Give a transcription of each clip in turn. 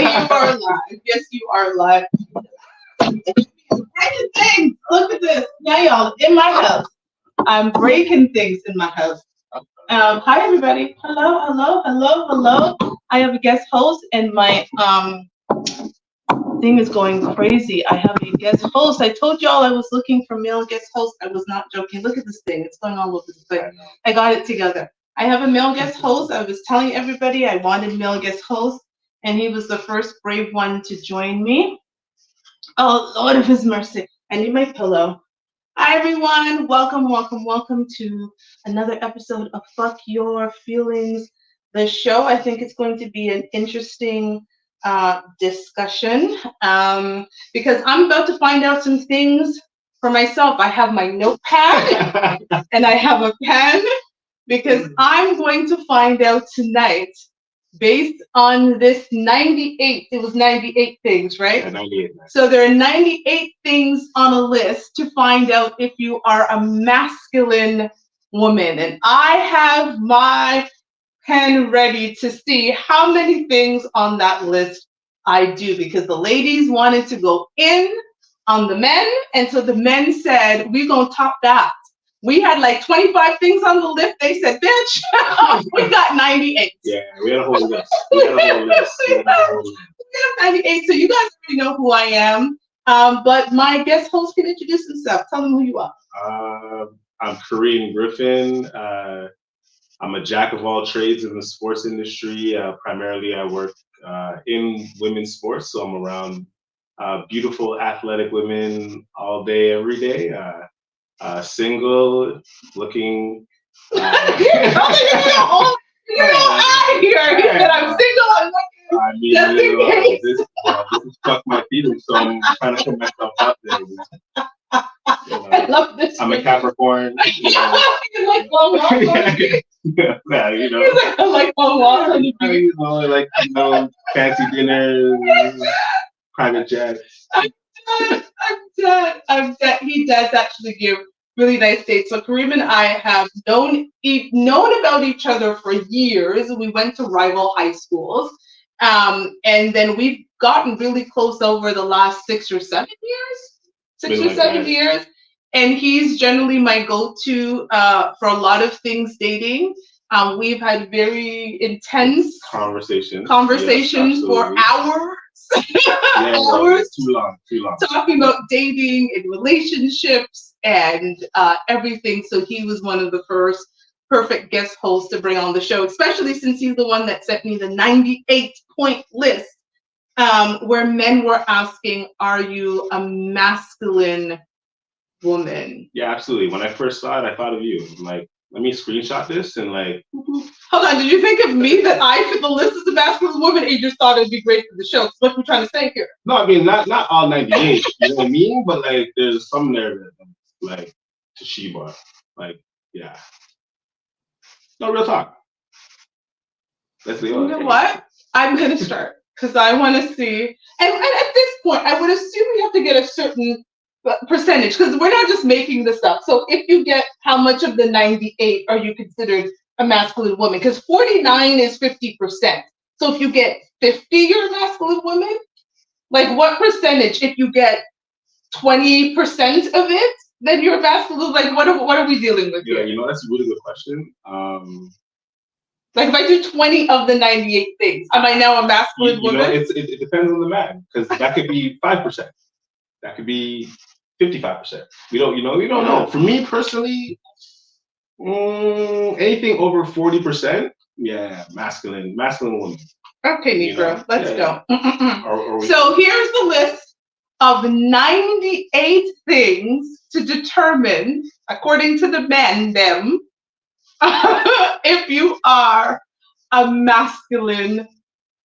are live. Yes, you are live. Breaking things. Look at this. Yeah, y'all. In my house. I'm breaking things in my house. Hi, everybody. Hello. I have a guest host, and my thing is going crazy. I have a guest host. I told y'all I was looking for male guest host. I was not joking. Look at this thing. It's going all over the place. I got it together. I have a male guest host. I was telling everybody I wanted male guest host, and he was the first brave one to join me. Oh, Lord of His mercy. I need my pillow. Hi, everyone. Welcome to another episode of Fuck Your Feelings, the show. I think it's going to be an interesting discussion because I'm about to find out some things for myself. I have my notepad and I have a pen because I'm going to find out tonight based on this 98, it was 98 things, right? Yeah, 98. So there are 98 things on a list to find out if you are a masculine woman. And I have my pen ready to see how many things on that list I do, because the ladies wanted to go in on the men. And so the men said, we're going to top that. We had like 25 things on the list. They said, bitch, we got 98. Yeah, we had a whole list. We had a 98. So you guys already know who I am. But my guest host can introduce himself. Tell them who you are. I'm Griffin. I'm a jack of all trades in the sports industry. Primarily, I work in women's sports. So I'm around beautiful, athletic women all day, every day. Single, looking. You're out of here. He said, I'm single. I'm looking. I mean, this is fuck my feelings, so I'm trying to put myself out there. I love this. I'm a Capricorn. You like long walks on the beach. Yeah, you know. He's like, I like long walks on the beach. Fancy dinners, private jets. I'm dead. He does actually give really nice dates. So Kareem and I have known about each other for years. We went to rival high schools. And then we've gotten really close over the last 6 or 7 years. And he's generally my go-to for a lot of things dating. We've had very intense conversations for hours. Hours. Too long. Talking about dating and relationships and everything. So he was one of the first perfect guest hosts to bring on the show, especially since he's the one that sent me the 98-point list where men were asking, are you a masculine woman? Yeah, absolutely. When I first saw it, I thought of you. I'm like, let me screenshot this and like. Hold on, did you think of me that I fit the list as a masculine woman, or you just thought it'd be great for the show? That's what we're trying to say here. No, I mean not all 98. You know what I mean? But like, there's some there that like Toshiba, like yeah. No, real talk. Let's You know what? I'm gonna start because I want to see. And at this point, I would assume you have to get a certain percentage, because we're not just making this up. So if you get how much of the 98 are you considered a masculine woman? Because 49 is 50%. So if you get 50, you're a masculine woman. Like what percentage? If you get 20% of it, then you're a masculine. Like what are we dealing with here? Yeah, you know, that's a really good question. Like if I do 20 of the 98 things, am I now a masculine woman? Know, it depends on the man, because that could be 5%. That could be 55%. We don't know. For me personally, anything over 40%, yeah, masculine woman. Okay, Negro, let's go. So here's the list of 98 things to determine, according to the men, if you are a masculine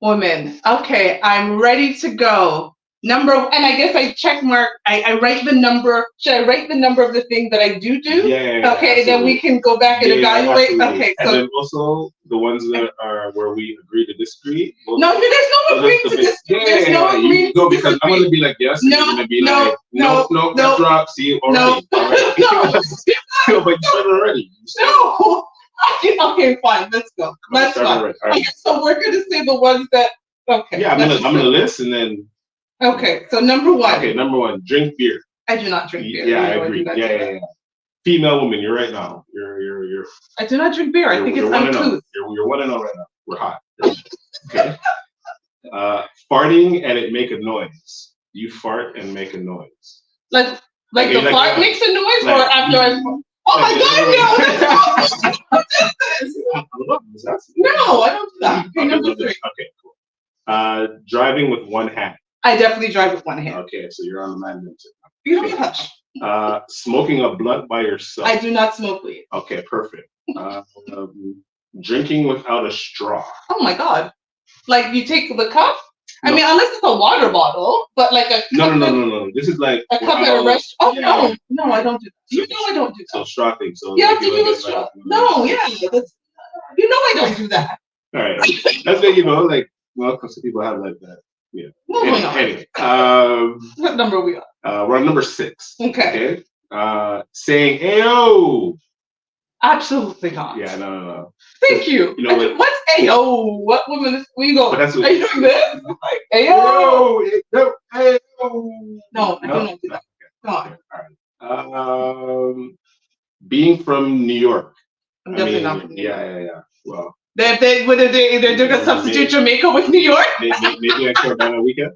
woman. Okay, I'm ready to go. And I guess I check mark. I write the number. Should I write the number of the thing that I do? Yeah. Okay, then we can go back and evaluate. Okay, so. And then also the ones that are where we agree to disagree. No, there's no agreeing to disagree. There's no agreeing to disagree. Because I'm going to be like, yes. No, you're going to be like, no, that's rock. See, already. No. No, but you started already. No. Okay, fine. Let's go. That's fine. Right. Okay, so we're going to say the ones that Okay. Yeah, I'm gonna list and then. Okay, so number one. Okay, number one, drink beer. I do not drink beer. Yeah, I agree. Yeah. Female woman, you're right now. You're. I do not drink beer. I think it's uncouth. You're 1-0 right now. We're hot. Okay. Farting and it make a noise. You fart and make a noise. Like the fart makes a noise, or after I. Oh my God! No, no, I don't do that. Okay, number three. Okay, cool. Driving with one hand. I definitely drive with one hand. Okay, so you're on the man. You don't touch. Smoking a blunt by yourself. I do not smoke weed. Okay, perfect. Drinking without a straw. Oh my God! Like you take the cup. No. I mean, unless it's a water bottle, but like a cup. No. This is like a cup at a restaurant. Oh yeah. No, I don't do that. You know I don't do that. So straw thing. So you have to do a straw. Like, no, yeah, that's, you know I don't do that. All right, that's what because some people have like that. Yeah. Anyway, what number are we on? We're on number 6. Okay. Saying "Ayo." Absolutely not. Yeah, no. Thank you. You know what? What's Ayo? What woman is we go? Are you doing this? Like Ayo. No, I don't do that. No. All right. Being from New York. I'm definitely not from New York. Yeah. Well. They're gonna substitute Jamaica with New York. Maybe a Caribbean weekend.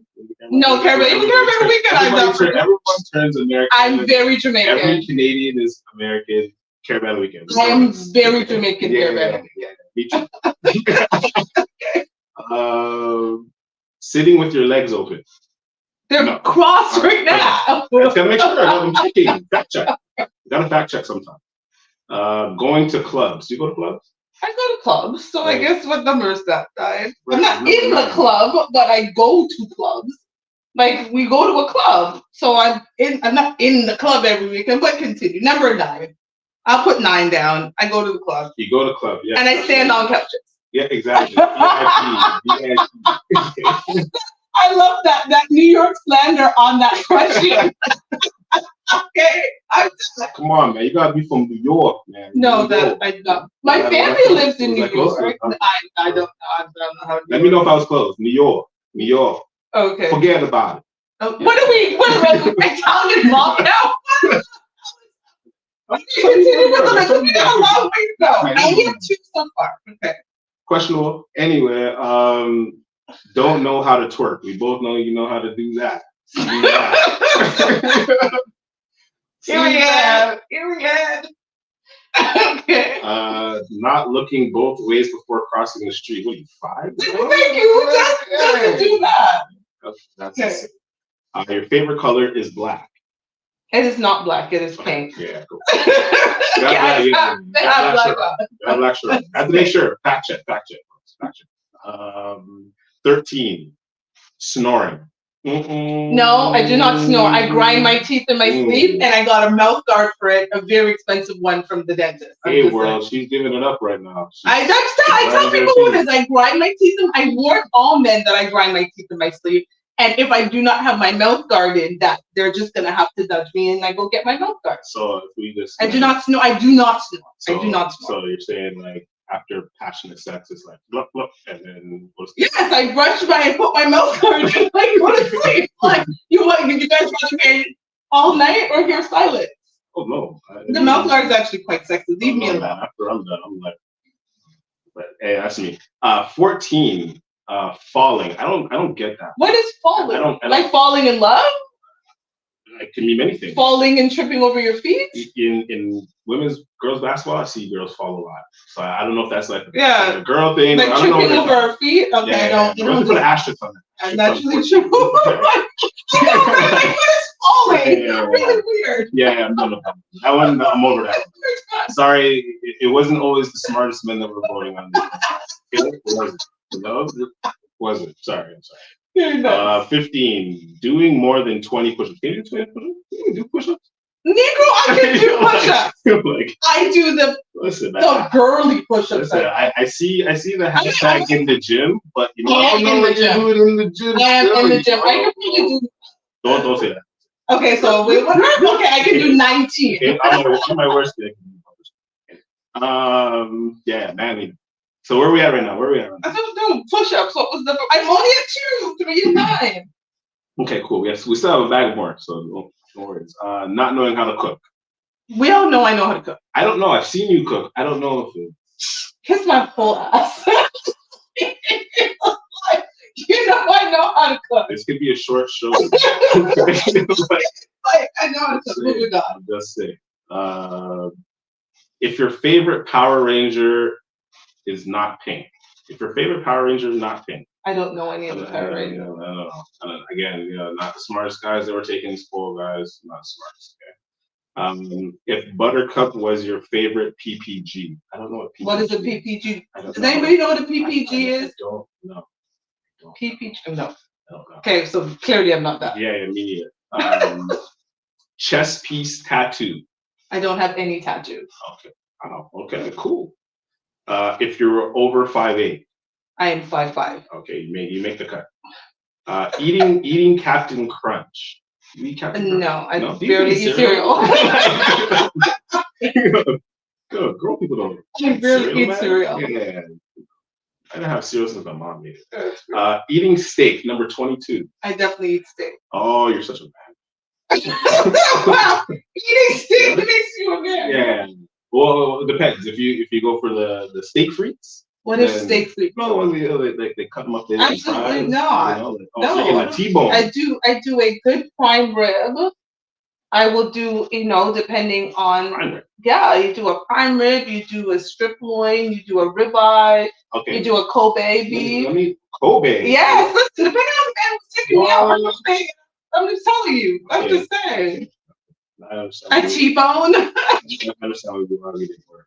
No, Caribbean weekend. Everyone turns American. I'm very Jamaican. Every Canadian is American. Caribbean weekend. I am very Jamaican. Yeah. Me too. Sitting with your legs open. They're crossed right now. Just gotta make sure. I'm checking. Fact check. Gotta fact check sometimes. Going to clubs. Do you go to clubs? I go to clubs, so right. I guess what number is that, guys? I'm not in the club, but I go to clubs. Like we go to a club, so I'm not in the club every weekend. But continue. Number 9. I'll put 9 down. I go to the club. You go to the club, yeah. And I stand on couches. Yeah, exactly. I love that New York slander on that question. Okay. Come on, man. You gotta be from New York, man. No, I don't. My family lives in New York. I don't know how. Let me know if I was close. New York. Okay. Forget about it. What are we Italian mob now? Continue with the we got a long way to go. I only have 2 so far. Okay. Questionable. Anyway, don't know how to twerk. We both know you know how to do that. Here we go. Okay. Not looking both ways before crossing the street. What are you, 5? Thank you. Who doesn't do that? That's okay. Your favorite color is black. It is not black. It is pink. Yeah, cool. Black shirt. I have to make sure. Fact check. 13. Snoring. No, I do not snore. I grind my teeth in my sleep, and I got a mouth guard for it, a very expensive one from the dentist. Hey, world, she's giving it up right now. I tell people what it is. I grind my teeth. I warn all men that I grind my teeth in my sleep. And if I do not have my mouth guard in, that they're just gonna have to nudge me, and I go get my mouth guard. So if we just, I do not snore. I do not snore. So you're saying like after passionate sex, it's like blup, blup, and then yes, I put my mouth guard in, like go to sleep. Like you guys rather hear all night or hear silence? Oh no, the mouth guard is actually quite sexy. Leave me alone. After I'm done, I'm like, but hey, that's me. 14. Falling. I don't get that. What is falling? I don't like falling in love? It can mean many things. Falling and tripping over your feet? In girls basketball, I see girls fall a lot. So I don't know if that's like a girl thing. Like tripping over her feet? Okay, I don't put an asterisk on that. I'm naturally trip over my what is falling? Really weird. Yeah, I'm done with that. That one, I'm over that. Sorry, it wasn't always the smartest men that were voting on this. It wasn't. No, wasn't. Sorry, I'm sorry. 15. Doing more than 20 push-ups. Can you do 20 push-ups? Can you do push-ups? Negro, I can do push-ups. I do the girly push-ups. I see the hashtag in the gym, but you know, I don't know if you do it in the gym. I am in the gym. I can really do. Don't say that. Okay, so okay, I can do 19. I'm my worst thing. Yeah, manly. So where are we at right now? I don't know. Push-ups. What was the? I'm only at 2, 3, and 9. Okay, cool. Yes, we still have a bag more, so no worries. Not knowing how to cook. We all know I know how to cook. I don't know. I've seen you cook. I don't know if it. Kiss my whole ass. You know I know how to cook. This could be a short show. Like, I know how to cook. Moving on. I'm just saying. If your favorite Power Ranger is not pink, I don't know any of the Power Rangers. I don't know. Again, not the smartest guys that were taking these poll guys. Not the smartest. Okay. If Buttercup was your favorite PPG, I don't know what PPG. What is a PPG? Does anybody know what a PPG is? I don't know. PPG? No. I don't know. Okay, so clearly I'm not that. Yeah, me neither. Chest piece tattoo. I don't have any tattoos. Okay. Okay, cool. If you're over 5'8". I am 5'5". Okay, you make the cut. Eating Captain Crunch. You eat Captain Crunch? No, I barely eat cereal. Good, girl people don't. I barely eat cereal. Yeah. I didn't have cereal since my mom made it. Eating steak, number 22. I definitely eat steak. Oh, you're such a man. Wow, eating steak makes you a man. Yeah. Well, it depends. If you go for the steak frites. What is steak frites? No, the ones they cut them up there. Absolutely not. No, a T-bone. I do a good prime rib. I will do, depending on. Prime rib. Yeah, you do a prime rib, you do a strip loin, you do a ribeye, you do a Kobe beef. Let me Kobe. Yes, listen, depending on the man who's taking me out, I'm just telling you. I'm just saying. I understand. I T-bone. I understand what you're arguing for.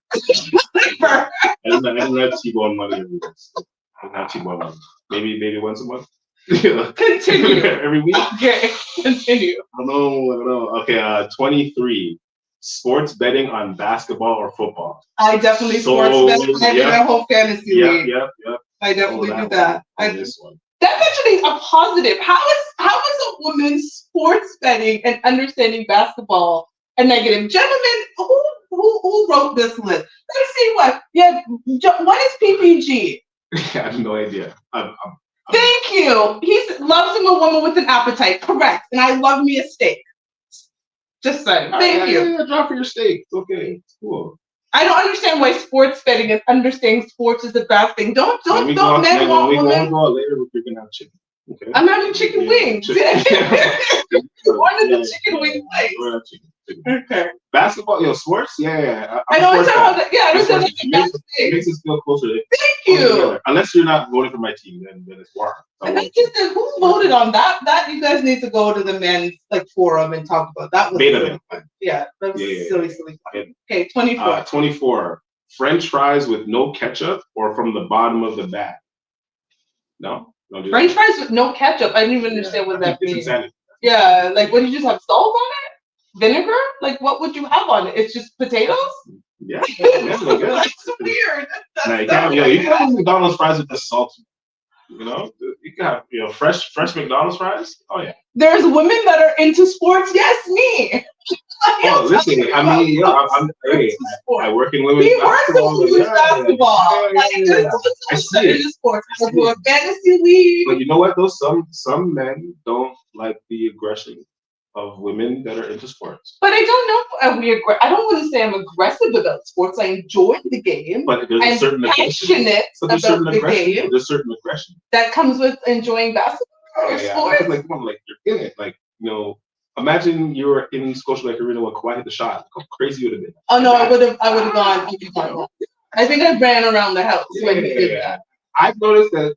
I don't have T-bone money every week. I don't have T-bone money. Maybe once a month. Continue. Every week. Okay, continue. I don't know. Okay, 23. Sports betting on basketball or football. I definitely sports bet. I do a whole fantasy league. Yep. I definitely do that. This one. That's actually a positive. How is a woman sports betting and understanding basketball a negative? Gentlemen, who wrote this list? Let's see what. Yeah, what is PPG? I have no idea. Thank you. He loves him a woman with an appetite. Correct. And I love me a steak. Just saying. Thank you. Yeah, drop for your steak. It's okay. It's cool. I don't understand why sports betting and understanding sports is a bad thing. Don't men want women. When we go out later, we're freaking out chicken. Okay. I'm having chicken wings. One of the chicken wing plates. Okay. Basketball, sports, yeah. I know it's how that. Yeah, I understand that. It makes us feel closer. Thank you. Unless you're not voting for my team, then it's warm. And I just said, who voted on that? That you guys need to go to the men's forum and talk about that. Beta. Yeah, that was silly. Okay, 24. 24. French fries with no ketchup or from the bottom of the bag. No. French fries with no ketchup. I didn't even understand what that means. Insanity. Yeah, what do you just have salt on it? Vinegar? What would you have on it? It's just potatoes? Yeah. That's weird. You can have McDonald's fries with the salt. You can have fresh McDonald's fries. Oh yeah. There's women that are into sports. Yes, me. Oh, listen. I work in women's basketball. We work in women's basketball. I see it. Sports. I do a fantasy league. But you know what? Though some men don't like the aggression of women that are into sports. But I don't know. I don't want to say I'm aggressive about sports. I enjoy the game. But there's a certain passionate about the game. There's certain aggression that comes with enjoying basketball or sports. You're in it. Imagine you were in Scotia Arena when Kawhi hit the shot. How crazy you would have been. Oh no, I would have gone. I think I ran around the house when he did that. I've noticed that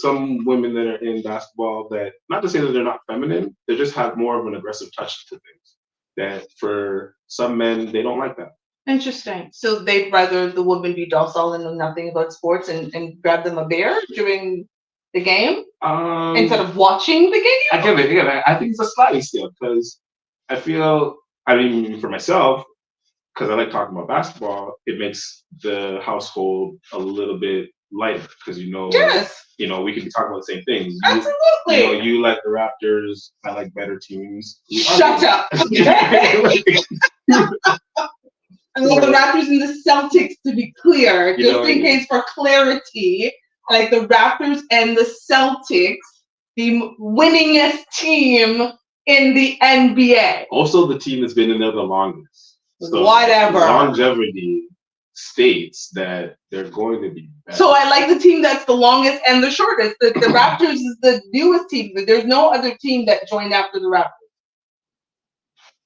some women that are in basketball, that not to say that they're not feminine, they just have more of an aggressive touch to things. That for some men, they don't like that. Interesting. So they'd rather the woman be docile and know nothing about sports and grab them a beer during the game instead of watching the game? I get it. I think it's a sliding scale because I feel, for myself, because I like talking about basketball, it makes the household a little bit lighter because yes. We can be talking about the same things. Absolutely. You like the Raptors. I like better teams. Shut up. And then the Raptors and the Celtics, to be clear, just in case for clarity, like the Raptors and the Celtics, the winningest team in the NBA. Also, the team that's been in there the longest. So whatever. Longevity states that they're going to be better. So I like the team that's the longest and the shortest. The Raptors is the newest team. There's no other team that joined after the Raptors.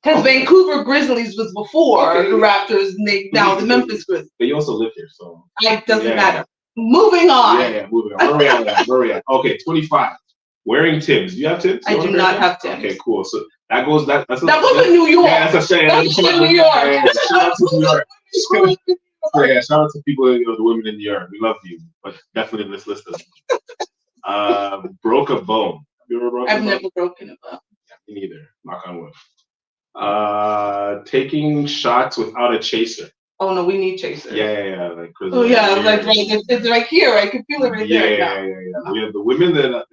Because Vancouver Grizzlies was before the Raptors, and now the Memphis Grizzlies. But you also live here, so it doesn't matter. Moving on. Yeah, moving on. Where we at? Okay, 25. Wearing Timbs. Do you have Timbs? I do not have Timbs. Okay, cool. So that goes that goes to New York. Yeah, that's a shame. That's in New York. Shout out to New York. Yeah, shout out to people, the women in New York. We love you, but definitely in this list of broke a bone. Have you ever broken a bone? I've never broken a bone. Yeah, me neither. Knock on wood. Taking shots without a chaser. Oh no, we need chasers. Yeah. Like, oh yeah, like it's right here. I can feel it right there. Yeah. We have the women that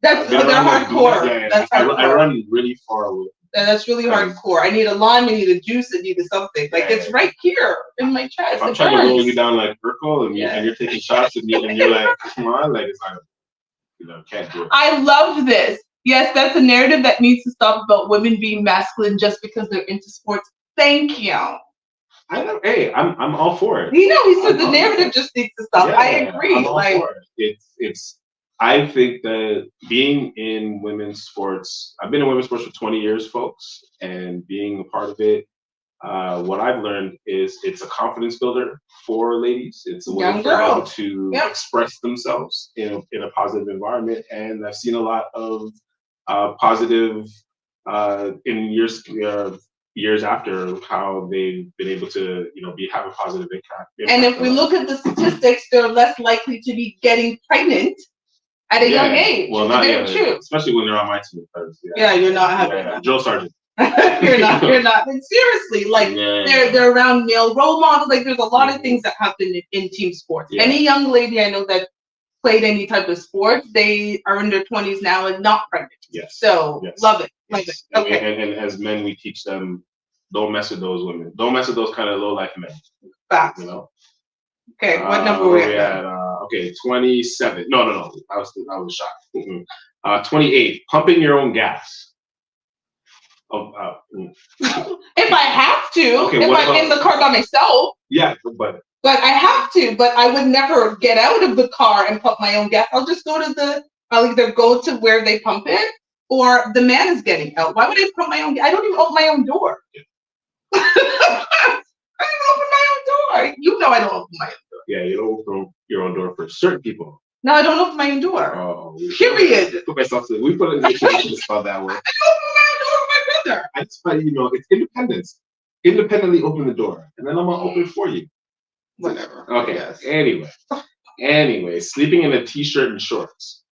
they're hardcore. Yeah. That's hardcore. I run really far away. Yeah, that's really hardcore. I need a lime, I need a juice, I need a something. Like it's right here in my chest. If I'm trying to roll you down like Urkel and you're taking shots and you're like, come on, like it's not, can't do it. I love this. Yes, that's a narrative that needs to stop about women being masculine just because they're into sports. Thank you. I'm all for it. He said the narrative just needs to stop. I agree. I'm all for it. It's. I think that being in women's sports, I've been in women's sports for 20 years, folks, and being a part of it, what I've learned is it's a confidence builder for ladies. It's a way for them to express themselves in a positive environment, and I've seen a lot of positive in years after how they've been able to have a positive impact. And if we look at the statistics, they're less likely to be getting pregnant at a young age. Well, not yet, especially when they're on my team. You're not having Joe Sargent. you're not. And seriously, like they're around male role models. Like there's a lot of things that happen in team sports. Yeah. Any young lady I know that played any type of sport, they are in their 20s now and not pregnant. Yes. So love it. Okay. And as men, we teach them, don't mess with those women. Don't mess with those kind of low life men. Facts. Okay, what number were we at? Okay, 27. No. I was shocked. 28. Pumping your own gas. If I have to, if I'm in the car by myself. Yeah, but I have to. But I would never get out of the car and pump my own gas. I'll just I'll either go to where they pump it, or the man is getting out. Why would I pump my own gas? I don't even open my own door. I don't open my own door. I don't open my own door. Yeah, you don't open your own door for certain people. No, I don't open my own door. Oh, period. Put myself to. We put it in the spot that way. I don't open my own door with my brother. I just find it's independence. Independently open the door, and then I'm gonna open it for you. Whatever. Okay. Yes. Anyway, sleeping in a t-shirt and shorts.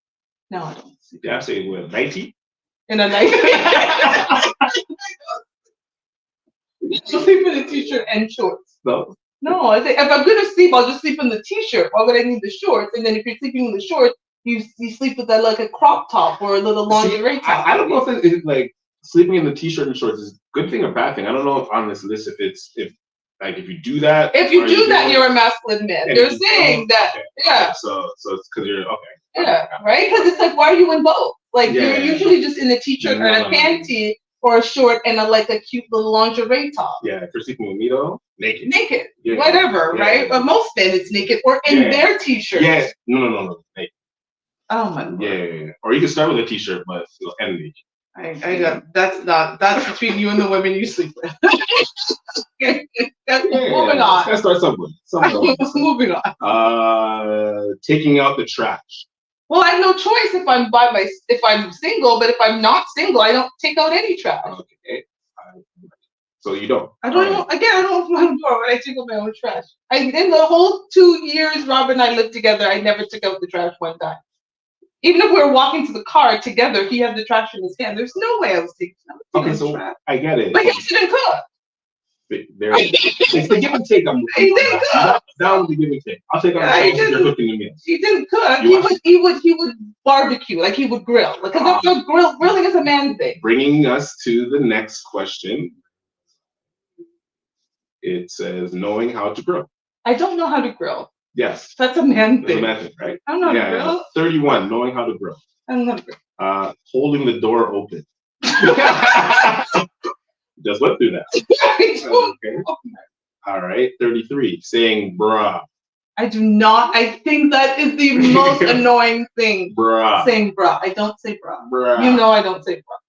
No, I don't. Yeah, I'm saying what, 90? In a 90. I'll sleep in a t-shirt and shorts. No, if I'm gonna sleep, I'll just sleep in the t-shirt. Why would I need the shorts? And then if you're sleeping in the shorts, you sleep with like a crop top or a little lingerie top. I don't know if it's like sleeping in the t-shirt and shorts is a good thing or bad thing. I don't know if on this list if you do that. If you do that, you're a masculine man. They're saying that. Okay. Yeah. So it's because you're okay. Yeah, right? Because it's like, why are you in both? Like you're usually just in a t-shirt or a panty or a short and a cute little lingerie top. Yeah, if you're sleeping with me though, naked. Yeah. Whatever, right? But most men it's naked or in their t-shirts. Yeah. No. Naked. Oh my God. Yeah. Or you can start with a t-shirt, but end naked. I got that's between you and the women you sleep with. Moving on. Let's start somewhere. Moving on. Taking out the trash. Well, I have no choice if I'm single, but if I'm not single, I don't take out any trash. Okay. So you don't. I don't open my own door when I take out my own trash. In the whole 2 years Rob and I lived together, I never took out the trash one time. Even if we were walking to the car together, he had the trash in his hand. There's no way I was taking out the trash. I get it. But he didn't cook. It's the give and take. He didn't cook. Down the give and take. I'll take out the trash if you're cooking the meals. He didn't cook. He would barbecue, like he would grill. Because grilling is a man thing. Bringing us to the next question. It says knowing how to grill. I don't know how to grill. Yes. That's a man That's a thing. man thing, right? I don't know how to grill. 31, knowing how to grill. I don't know how to grill. Holding the door open. Just went through that. Okay. All right. 33, saying bruh. I do not. I think that is the most annoying thing. Bruh. Saying bruh. I don't say bruh. Bruh. You know I don't say bruh.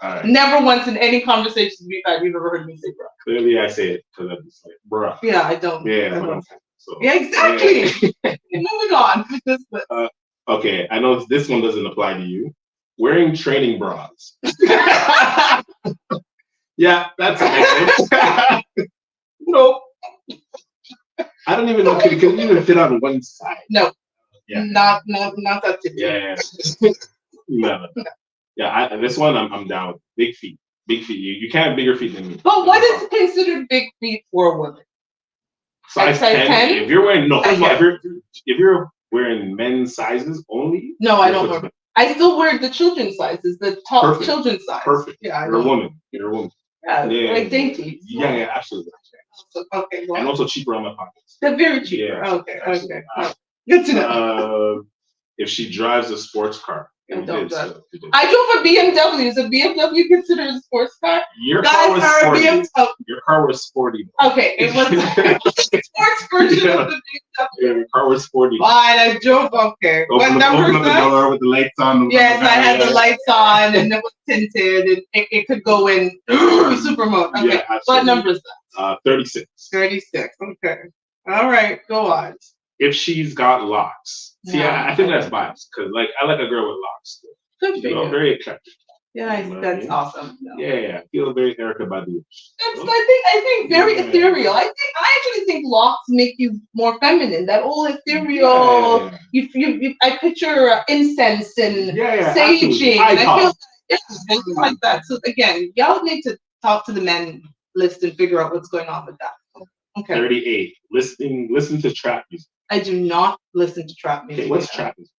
All right. Never once in any conversations we've had, you've ever heard me say bruh. Clearly, I say it because I'm just like, bruh. Yeah, I don't. Yeah, I don't. So, Yeah, exactly. Yeah. Moving on with this list. Okay, I know this one doesn't apply to you. Wearing training bras. Yeah, that's it. Nope. I don't even know. Can you even fit on one side? No. Yeah. Not that tip. Yeah. No. Yeah. This one I'm down. Big feet. Big feet. You can't have bigger feet than me. But what is considered big feet for a woman? Size 10. If you're wearing if you're wearing men's sizes only. No, I don't wear. I still wear the children's sizes, the top children's size. Perfect. Yeah, You're a woman. You're a woman. Yeah, like dainty. Yeah, absolutely. Okay, well. And also cheaper on my pockets. They're very cheaper. Yeah, okay. Good to know. If she drives a sports car. I don't drive. I drove a BMW. Is a BMW considered a sports car? Your car was sporty. Your car was sporty. Okay, it was a sports version of the BMW. Yeah, your car was sporty. Fine, I drove. Okay. Open up the door with the lights on. Yes, I had the lights on and it was tinted and it could go in super mode. Okay, yeah, what number is that? 36. 36. Okay. All right, go on. If she's got locks. See, I think that's biased because I like a girl with locks. Good for you. Very eclectic. Yeah, that's awesome. No. Yeah, I feel very Erykah Badu. I think very ethereal. I actually think locks make you more feminine. That old ethereal. I picture incense and saging. And I feel like that. So again, y'all need to talk to the men list and figure out what's going on with that. Okay. 38. Listen to trap music. I do not listen to trap music. Okay, what's trap music?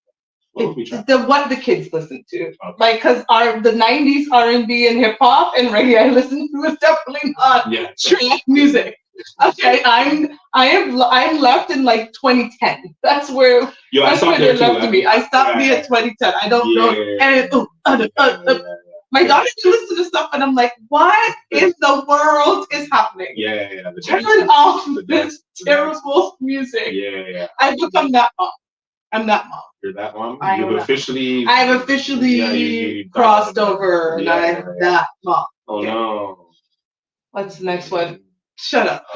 What the kids listen to, like, because the '90s R&B and hip hop and reggae I listen to is definitely not trap music. Okay, I'm left in like 2010. That's where they're left to me. I stopped me at 2010. I don't know. And my daughter listens to this stuff, and I'm like, what in the world is happening? Yeah. Turn off this terrible music. Yeah. I've become that mom. I'm that mom. You're that mom? I've officially crossed over, and I'm that mom. Oh, no. What's the next one? Shut up.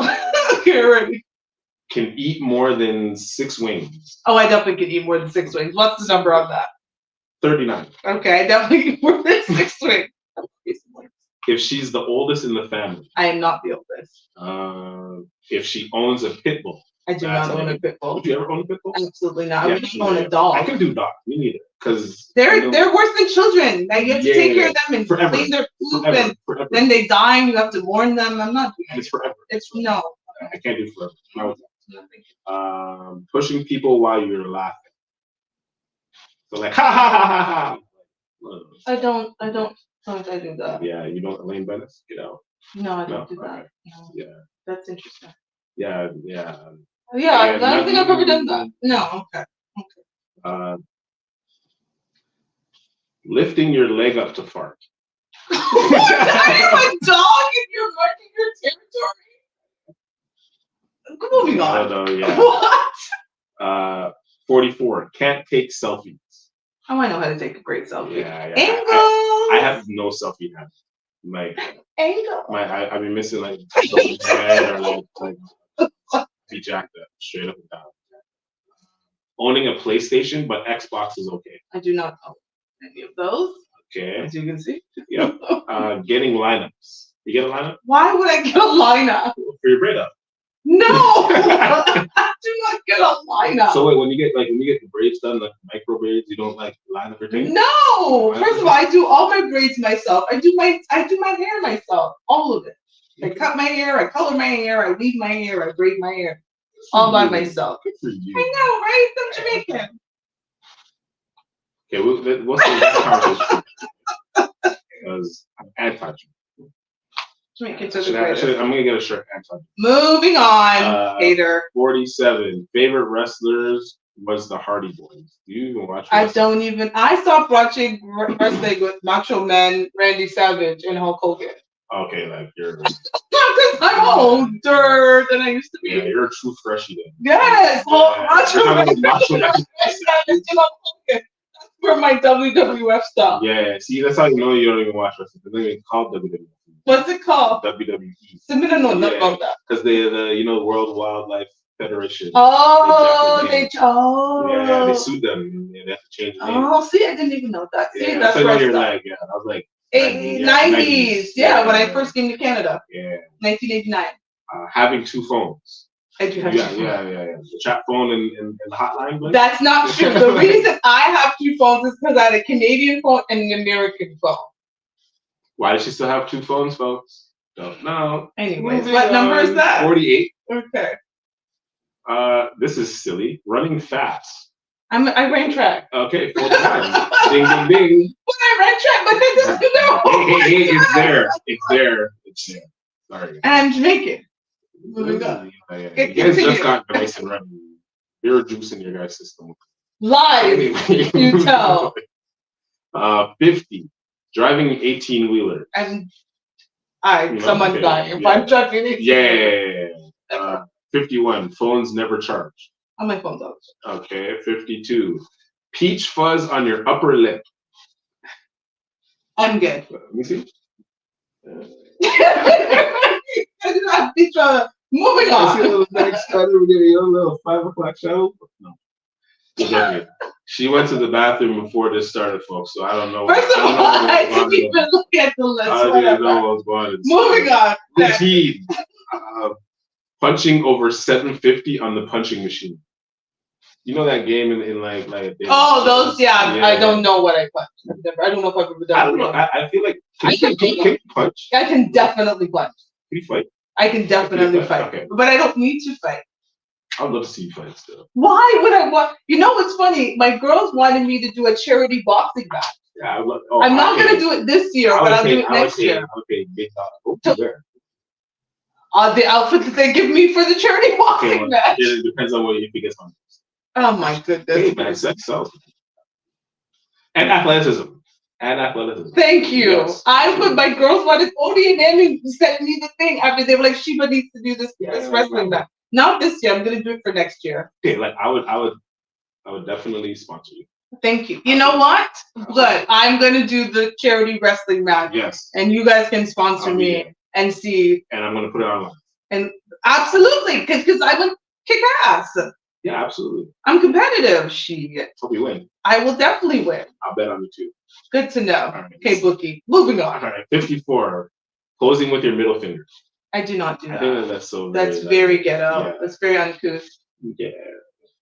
Okay, ready. Can eat more than 6 wings. Oh, I definitely can eat more than 6 wings. What's the number on that? 39. Okay, I definitely eat more than 6 wings. If she's the oldest in the family. I am not the oldest. If she owns a pit bull. I do not own a pit bull. Would you ever own a pit bull? Absolutely not. I wouldn't own a dog. I can do dog. Me neither. Because they're worse than children. Like, you have to take care of them and clean their poop, and then they die and you have to warn them. I'm not doing it. It's forever. No. I can't do forever. Pushing people while you're laughing. So like, ha ha ha ha ha. I don't think I do that. Yeah, you don't, Elaine Bennis? You know? No, I don't do that. Right. No. Yeah. That's interesting. Yeah. Yeah, I don't think I've ever done that. No, okay. Lifting your leg up to fart. I am a dog and you're marking your territory? Moving on. I don't know, yeah. What? 44. Can't take selfies. Oh, I know how to take a great selfie. Yeah. Angles. I have no selfie now. Like, Angle. I've been missing like head or like be jacked up straight up and down. Owning a PlayStation, but Xbox is okay. I do not own any of those. Okay. As you can see. Yep. Getting lineups. You get a lineup? Why would I get a lineup? For your braid up. No, I do not get a lineup. So wait, when you get the braids done, like micro braids, you don't like line up your thing? No. First of all, I do all my braids myself. I do my hair myself, all of it. I cut my hair, I color my hair, I weave my hair, I braid my hair, all by myself. Good for you. I know, right? I'm Jamaican. Okay, what's the next conversation? Because I'm anti-Jamaican. Jamaicans are the greatest. I'm gonna get a shirt. Moving on, hater. 47 favorite wrestlers was the Hardy Boys. Do you even watch wrestling? I stopped watching wrestling with Macho Man, Randy Savage, and Hulk Hogan. Okay, like you're. Because I'm older than I used to be. Yeah, you're a true freshie then. Yes, Macho Man, Savage, and Hulk Hogan. That's for my WWF stuff. Yeah, see, that's how you know you don't even watch wrestling. It's not even called WWE. What's it called? WWE. So we don't know nothing about that. Because the World Wildlife Federation. Oh, they sued them and they have to change the name. Oh, see, I didn't even know that. See, Yeah, that's so right. You're like, I was like 90s. Yeah, when I first came to Canada. Yeah. 1989. Having two phones. I do have two phones. Yeah. The chat phone and the hotline. But... That's not true. The reason I have two phones is because I had a Canadian phone and an American phone. Why does she still have two phones, folks? Don't know. Anyways, what number is that? 48. Okay. This is silly. Running fast. I ran track. Okay, 49. Ding, ding, ding. But I ran track, but that doesn't know. Hey, it's there. It's there. Sorry. And I'm Jamaican. Moving on. You guys just got nice and running. You're juice in your guys' system. Lies, you tell. 50. Driving an 18-wheeler. Someone's dying. If I'm driving it. Yeah. 51. Phones never charge. On my phone's always charged. Okay. 52. Peach fuzz on your upper lip. I'm good. Let me see. I do not peach fuzz. Moving on. See a little next started. We're getting a little 5 o'clock show. No. She went to the bathroom before this started, folks. So I don't know. First of all, I didn't even look at the list. I didn't know what was going on. Moving on. Routine. Punching over 750 on the punching machine. You know that game in like oh, those I don't know what I punched. I don't know if I've ever done. I don't know. I feel like can you punch? I can definitely punch. Can you fight? I can definitely fight. Okay. But I don't need to fight. I'd love to see you fight still. Why would I want? You know what's funny? My girls wanted me to do a charity boxing match. Yeah, I'm not gonna do it this year, but I'll do it next year. Okay, big dog. The outfit that they give me for the charity boxing match. It depends on what you think it's on. Oh my goodness. Hey man, sex sells. And athleticism. Thank you. Yes. My girls wanted Odie and Emmy sent me the thing after they were like, Sheba needs to do this wrestling match. Not this year. I'm gonna do it for next year. Okay, like I would definitely sponsor you. Thank you. You know what? Good. I'm gonna do the charity wrestling match. Yes. And you guys can sponsor me and see. And I'm gonna put it online. And absolutely, because I would kick ass. Yeah, absolutely. I'm competitive. Shit. Hope you win. I will definitely win. I'll bet on you too. Good to know. Right. Okay, Bookie. Moving on. All right. 54. Closing with your middle finger. I do not do that. I think that's so. That's very ghetto. Yeah. That's very uncouth. Yeah.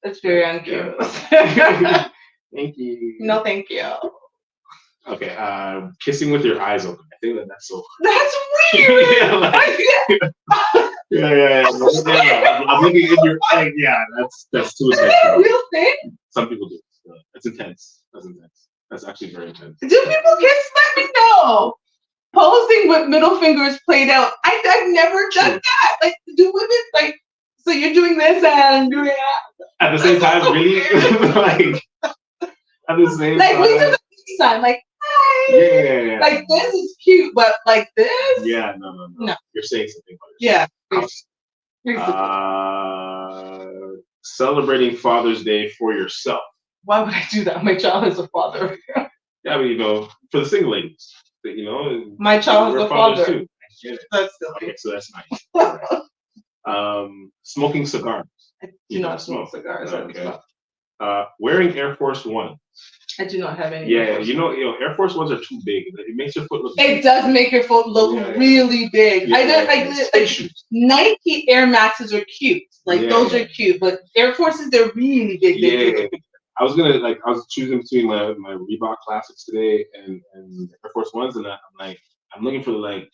That's very uncouth. Yeah. Thank you. No, thank you. Okay. Kissing with your eyes open. I think that's so. That's weird. Yeah. I'm looking in your eye. Yeah, that's too intense. Is that a real thing? Some people do. That's intense. That's actually very intense. Do people kiss? Let me know. Posing with middle fingers played out. I've never done that. Like, do women like? So you're doing this and doing that at the same time, really? Like at the same time. Like we do the peace sign. Like. Yeah. Like this is cute, but like this. Yeah, no. You're saying something about it. Celebrating Father's Day for yourself. Why would I do that? My child has a father. Yeah, for the single ladies, my child has a father. Too. That's silly. Okay, so that's nice. Right. Smoking cigars. I do not smoke cigars. Okay. Wearing Air Force One. I do not have any. Yeah, Air Force Ones are too big. It makes your foot look. It does make your foot look really big. Yeah, Nike Air Maxes are cute. Those are cute, but Air Forces they're really big. Yeah. I was choosing between my Reebok Classics today and Air Force Ones, and I'm looking for the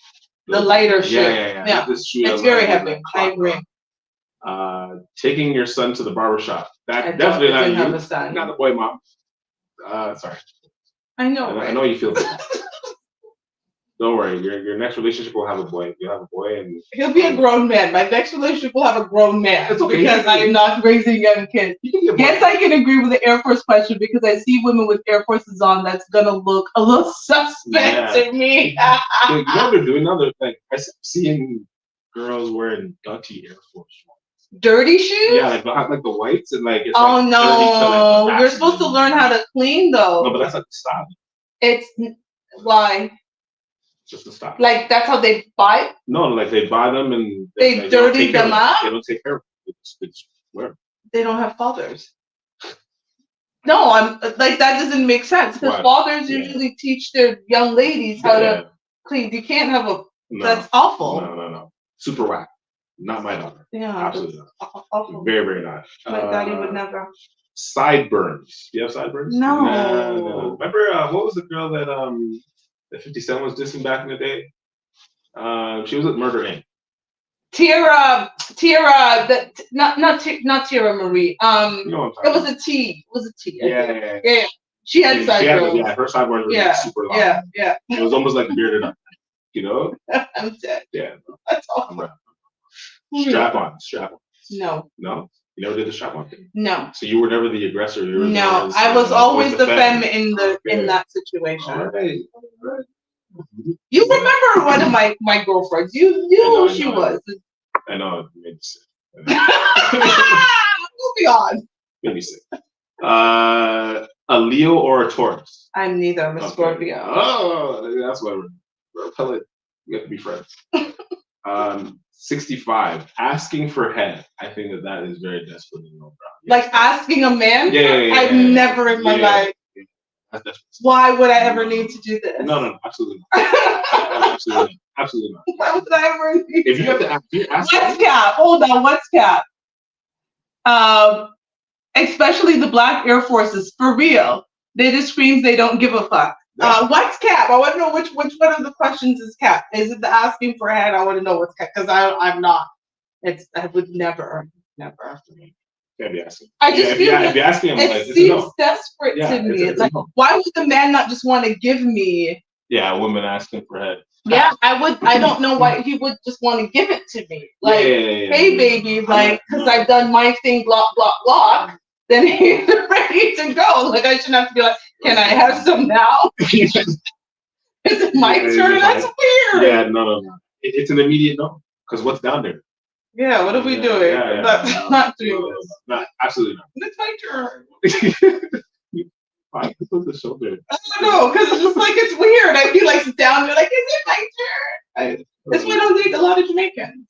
lighter shoe. Yeah. This shoe it's very heavy. I agree. Taking your son to the barbershop. That definitely not you. Have a son. Not the boy mom. Sorry. I know. I know you feel bad. Don't worry, your next relationship will have a boy. You'll have a boy, and He'll be a grown man. My next relationship will have a grown man It's okay. because I am not raising young kids. you can get boy. Yes, I can agree with the Air Force question because I see women with Air Forces on that's gonna look a little suspect to me. You know what they're doing now? They're like, I'm seeing girls wearing dirty Air Force ones. Dirty shoes? Yeah, like the whites and like. It's Oh like no, like we're supposed to learn how to clean though. No, but that's like the style. It's why. Just the style. Like that's how they buy. No, like they buy them and they like, dirty them up. They don't take care of them. They just wear them. They don't have fathers. No, I'm like that doesn't make sense because fathers usually teach their young ladies how to clean. You can't have a. No, that's awful. No. Super whack. Not my daughter. Yeah, absolutely not. Awful. Very, very not. My daddy would never. Sideburns. Do you have sideburns? No. No. Remember what was the girl that 50 Cent was dissing back in the day? She was at Murder Inc. Tierra, not Tierra Marie. It was a T. It was a T. Yeah. She had sideburns. Yeah, her sideburns were super long. Yeah. It was almost like bearded up. You know? I'm dead. Yeah. That's awful. Strap on. No. No? You never did the strap on thing? No. So you were never the aggressor? No, I was always the femme in that situation. All right. You remember one of my girlfriends. You knew who she was. I know. It made me sick. Moving on. Made me sick. A Leo or a Taurus? I'm neither. I'm a Scorpio. Oh, that's why we're pellet. We have to be friends. 65. Asking for head. I think that is very desperate and low brow. Like asking a man? Yeah. I've never in my life. That's desperate. Why would I ever need to do this? No, absolutely not. Absolutely not. Why would I ever need If you have to ask. What's cap? Hold on. What's cap? Especially the Black Air Forces, for real. They just screams they don't give a fuck. What's cap? I want to know which one of the questions is cap. Is it the asking for a head? I want to know what's cap because I'm not. I would never. Can't be asking. I just feel if you're asking, it seems desperate to me. It's like, why would the man not just want to give me? Yeah, a woman asking for head. Yeah, I would. I don't know why he would just want to give it to me. Like, hey, baby, like, because I've done my thing, block. Then he's ready to go. Like, I shouldn't have to be like, can I have some now? Is it my turn? That's weird. Yeah, no. It's an immediate no. Because what's down there? Yeah, what are we doing? Not doing this. Not absolutely not. It's my turn. Why put the shoulder? I don't know, because it's just like it's weird. I feel like it's down. You're like, is it my turn? That's why I don't date a lot of Jamaicans.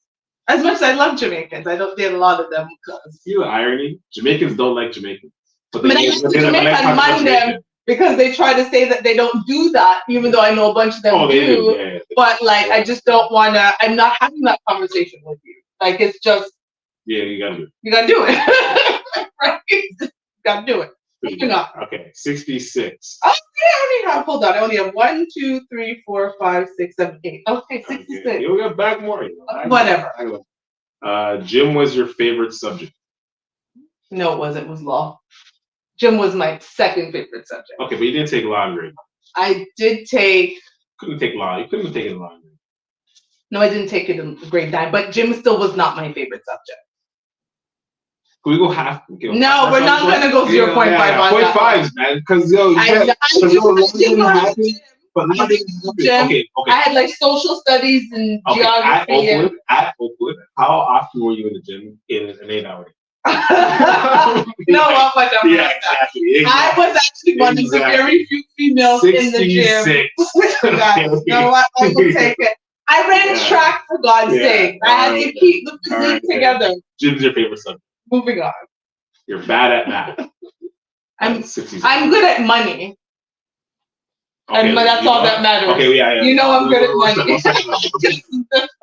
As much as I love Jamaicans, I don't date a lot of them because. You know the irony? Jamaicans don't like Jamaicans. But I mind them because they try to say that they don't do that, even though I know a bunch of them do. Yeah. But like, I just don't want to. I'm not having that conversation with you. Like, it's just. Yeah, you gotta do it. You gotta do it. Right? You gotta do it. Okay, 66. Oh, yeah, I only have, hold on, I only have 1, 2, 3, 4, 5, 6, 7, 8. Okay, 66. Okay. You'll get back more. Whatever. Gym was your favorite subject? No, it wasn't. It was law. Gym was my second favorite subject. Okay, but you didn't take law in grade. I did take. Couldn't take law. You couldn't have taken law in grade. No, I didn't take it in grade 9, but gym still was not my favorite subject. Can we go half? No, we're not going to go 0.5 on that. 0.5s, man. Because, I had like social studies and geography. At Oakwood, how often were you in the gym in an 8-hour day? No, exactly. I was actually one of the very few females in the gym. No, I will take it. I ran track, for God's sake. I had to keep the physique together. Gym's your favorite subject. Moving on. You're bad at math. I'm good at money. And that's all that matters. Okay, yeah. You know I'm good at money.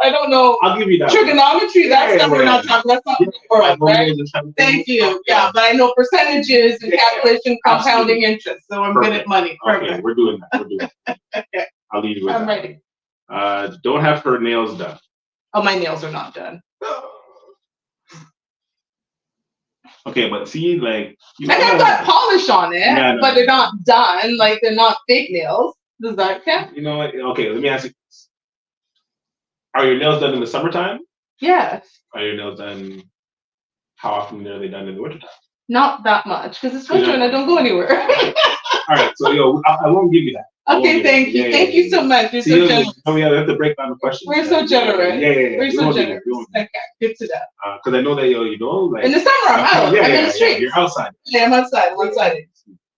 I don't know. I'll give you that. Trigonometry, that's not we're not talking. That's not the world, right? Thank you. Yeah, but I know percentages and calculation, compounding interest. So I'm good at money. Perfect. Okay, we're doing that. Okay. I'll leave you with that. I'm ready. Don't have her nails done. Oh, my nails are not done. Okay, but see, like, I've got polish on it, but they're not done. Like, they're not fake nails. Does that count? You know what? Okay, let me ask you this. Are your nails done in the summertime? Yes. Are your nails done, how often are they done in the wintertime? Not that much, because it's winter and I don't go anywhere. All right, so I won't give you that. Okay, thank you. Thank you so much. You're so generous. We have to break down the questions. We're so generous. Yeah. We're so generous. Okay, good to know. Because I know that, like... In the summer, I'm out. I'm in the streets. You're outside. Yeah, I'm outside. I'm outside.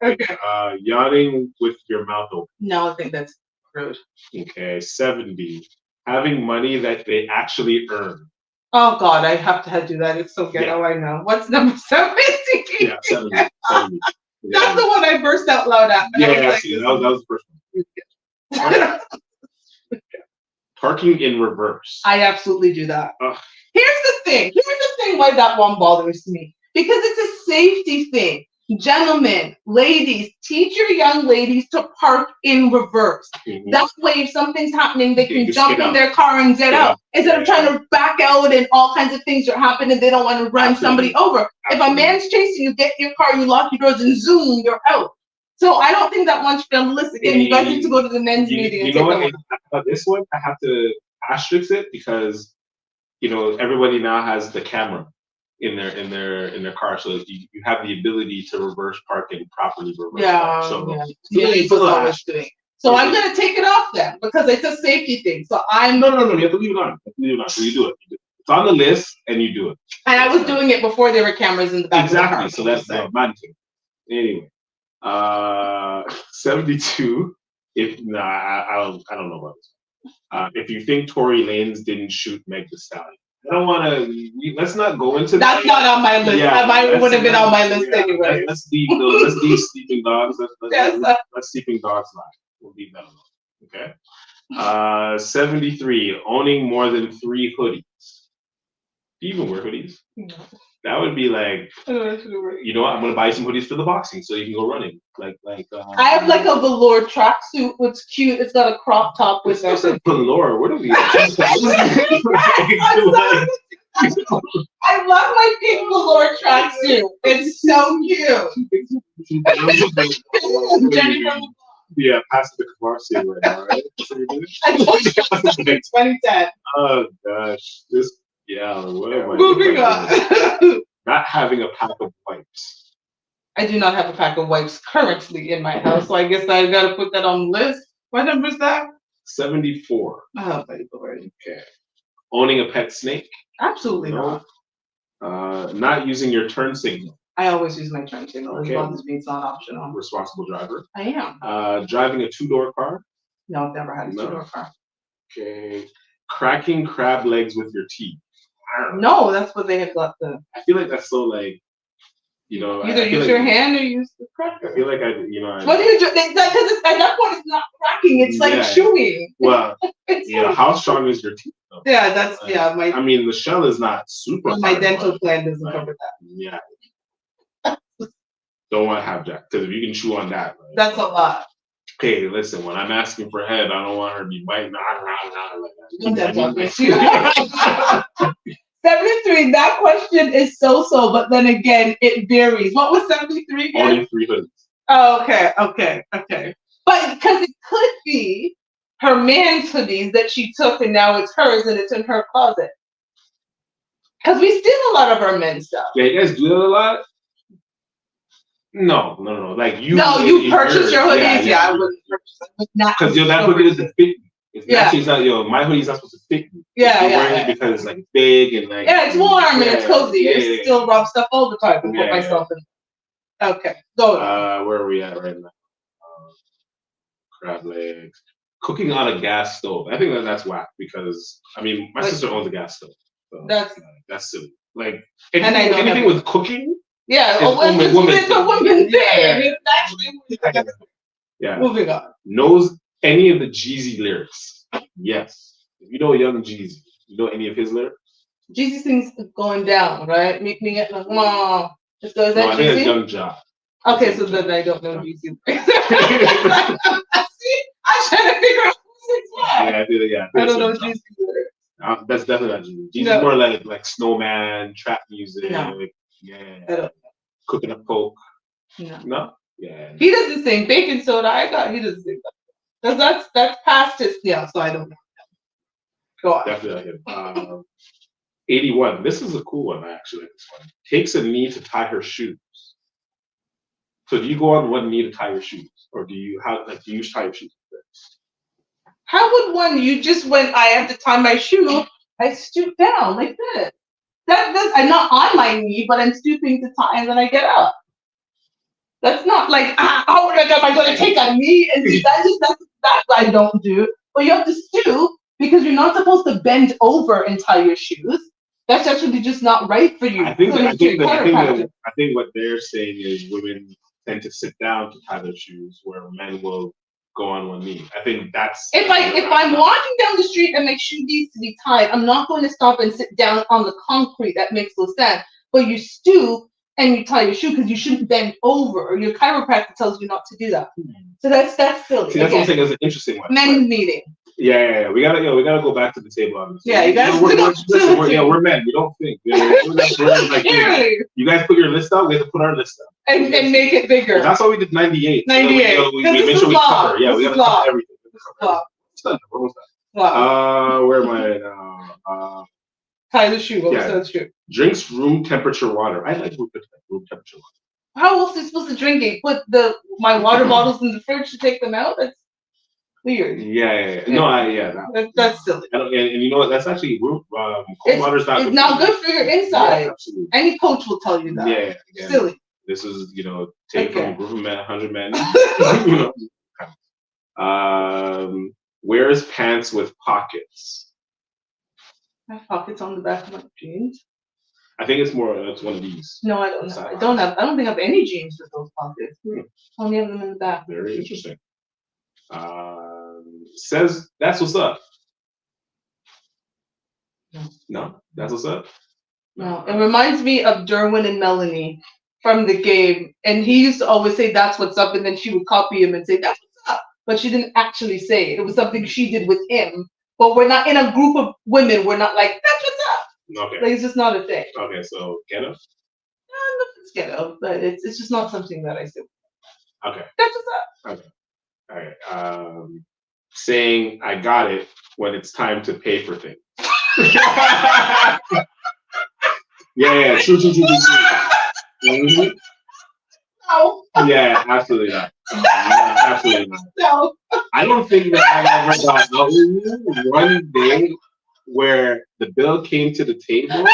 Okay. Yawning with your mouth open. No, I think that's rude. Okay, 70. Having money that they actually earn. Oh God, I have to do that. It's so ghetto. I know. What's number 70? Yeah, 70. That's the one I burst out loud at. Yeah, that was the first one. Parking in reverse. I absolutely do that. Here's the thing why that one bothers me. Because it's a safety thing. Gentlemen, ladies, teach your young ladies to park in reverse. That way, if something's happening, they can jump in their car and get out. Instead of trying to back out and all kinds of things are happening, they don't want to run somebody over. If a man's chasing you, get in your car, you lock your doors, and zoom, you're out. So I don't think that one should be on the list again. You guys need to go to the men's meeting. You know what? This one, I have to asterisk it because everybody now has the camera in their car, so you have the ability to reverse park and properly reverse park. So I'm gonna take it off then because it's a safety thing. So no, you have to leave it on. So you do it. It's on the list and you do it. And I was doing it before there were cameras in the back. Exactly. So that's my thing. Anyway, 72. I don't know about this. If you think Tory Lanez didn't shoot Meg Thee Stallion. I don't want to. Let's not go into that. That's not on my list. Yeah, would have been on my list anyway. Let's leave sleeping dogs. Let's sleeping dogs lie. We'll leave that alone. Okay. 73. Owning more than 3 hoodies. Do you even wear hoodies? No. That would be like, you know what? I'm gonna buy some hoodies for the boxing so you can go running. I have like a velour tracksuit. It's cute. It's got a crop top with it. Velour. What are we? I love my pink velour tracksuit. It's so cute. Jenny from the Yeah, past the commercial right now, right? I told you it was 2010. Oh gosh, what am I Moving on. Not having a pack of wipes. I do not have a pack of wipes currently in my house, so I guess I gotta put that on the list. What number is that? 74. Oh my lord. Okay. Owning a pet snake? Absolutely not. Not using your turn signal. I always use my turn signal as long as it's not optional. Responsible driver. I am. Driving a 2-door car? No, I've never had a 2-door car. Okay. Cracking crab legs with your teeth? No, that's what they have got the. I feel like that's so like, either use your hand or use the cracker. I feel like What do you do? Because at that point it's not cracking; it's like chewing. Well, how strong is your teeth? Though? Yeah, that's I mean, the shell is not super. My dental plan doesn't cover that. Yeah. Don't want to have that because if you can chew on that, right? That's a lot. Okay, listen. When I'm asking for head, I don't want her to be biting like that. 73. That question is so, but then again, it varies. What was 73 again? Only 3 hoodies. Oh, okay. But because it could be her man's hoodies that she took and now it's hers and it's in her closet. Because we steal a lot of our men's stuff. Yeah, you guys do that a lot? No. Like you. No, you purchase your hoodies. Yeah, I wouldn't purchase them. Because that hoodie doesn't fit me. It's not, my hoodie's not supposed to fit me. Yeah, wearing it because it's like big and like. Yeah, it's warm and it's cozy. I still rob stuff all the time and put myself in. Okay, go. Where are we at right now? Crab legs. Cooking on a gas stove. I think that's whack because my sister owns a gas stove. So that's silly. Like anything with cooking. Yeah, it's a woman thing. Yeah. Moving on. Knows any of the Jeezy lyrics? Yes. If you know Young Jeezy, you know any of his lyrics? Jeezy thing's going down, right? Make me get like, mom. Is that Jeezy? I think it's Young Ja. Okay, so then I don't know Jeezy. See, I'm trying to figure out who's his what. I don't know Jeezy lyrics. That's definitely not Jeezy. Jeezy's more like Snowman, trap music. No. Yeah. Cooking up coke. No? Yeah. He doesn't sing baking soda. He doesn't sing that. That's past his, yeah, so I don't know. Go on. Definitely like him. 81. This is a cool one. I actually like this one. Takes a knee to tie her shoes. So do you go on one knee to tie your shoes, or do you do you tie your shoes? How would one? You just when I have to tie my shoe, I stoop down like this. I'm not on my knee, but I'm stooping to tie, and then I get up. That's not like how am I going to take a knee and do that? That I don't do. But you have to stoop because you're not supposed to bend over and tie your shoes. That's actually just not right for you. I think what they're saying is women tend to sit down to tie their shoes, where men will go on one knee. I think that's if I'm walking down the street and my shoe needs to be tied, I'm not going to stop and sit down on the concrete. That makes no sense. But you stoop and you tie your shoe because you shouldn't bend over, or your chiropractor tells you not to do that. So that's silly. See, that's what I'm saying. That's an interesting one. Men meeting. Yeah. We gotta go back to the table on this. Yeah, you guys. We're men. We don't think. We're like, you guys put your list out. We have to put our list out and make it bigger. That's why we did 98. 98. We made sure we cover. Yeah, we gotta cover everything. It's done. We're almost done. Wow. Where am I now? Tie the shoe. What was the shoe? Drinks room temperature water. I like room temperature water. How else are you supposed to drink it? Put my water bottles in the fridge to take them out? That's weird. Yeah. That's silly. And you know what? That's actually cold water is not. It's not good for your inside. Yeah, absolutely. Any coach will tell you that. Yeah. Silly. This is take from a group of men, 100 men. Wears pants with pockets. I have pockets on the back of my jeans. I think it's one of these. No, I don't know. I don't think I have any jeans with those pockets. Only have them in the back. Very interesting. Says that's what's up. No, that's what's up. No, it reminds me of Derwin and Melanie from the game, and he used to always say that's what's up, and then she would copy him and say that's what's up, but she didn't actually say it. It was something she did with him. But we're not in a group of women. We're not like that's what's up. Okay. Like, it's just not a thing. Okay, so ghetto. Nothing's ghetto, but it's just not something that I say. Okay. That's what's up. Okay. All right. Saying I got it when it's time to pay for things. Yeah. True. Mm-hmm. No. Yeah, absolutely not. Absolutely not. No. I don't think that I ever got one day where the bill came to the table.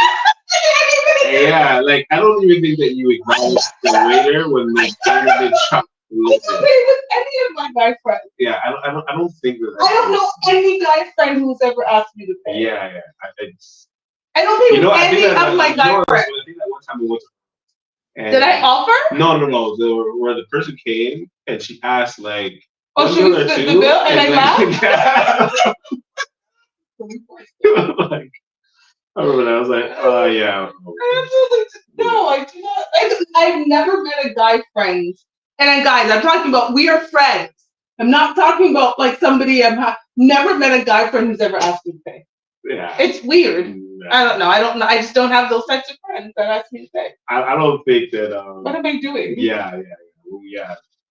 Yeah, like I don't even think that you acknowledge the waiter when they came to the shop. It's okay with any of my guy friends. Yeah, I don't think that. I don't know any guy friend who's ever asked me to pay. Yeah. I don't think any of my guy friends. I think that one time we went to. Did I offer? No. Where the person came and she asked like. Oh, she was the bill, and I laughed. Like, I remember that. I was like, oh yeah. No, I do not. I've never met a guy friend. And then guys, I'm talking about we are friends. I'm not talking about like somebody never met a guy friend who's ever asked me to pay. Yeah. It's weird. No. I don't know. I just don't have those types of friends that ask me to pay. I don't think that. What am I doing? Yeah.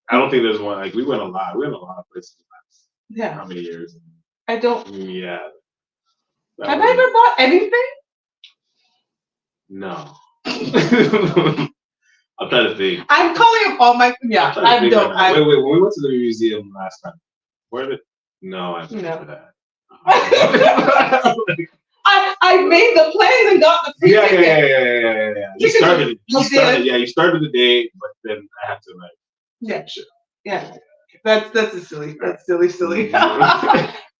I don't think there's one. Like we went a lot of places. Yeah. How many years? I don't. Yeah. Have I ever bought anything? No. I'm trying to think. I'm calling up all my. Yeah, I don't. Wait. When we went to the museum last time, where did? No, I didn't do that. I made the plans and got the free ticket. Yeah. You started the day, but then I had to like. Yeah. Sure. Yeah. That's a silly. That's silly.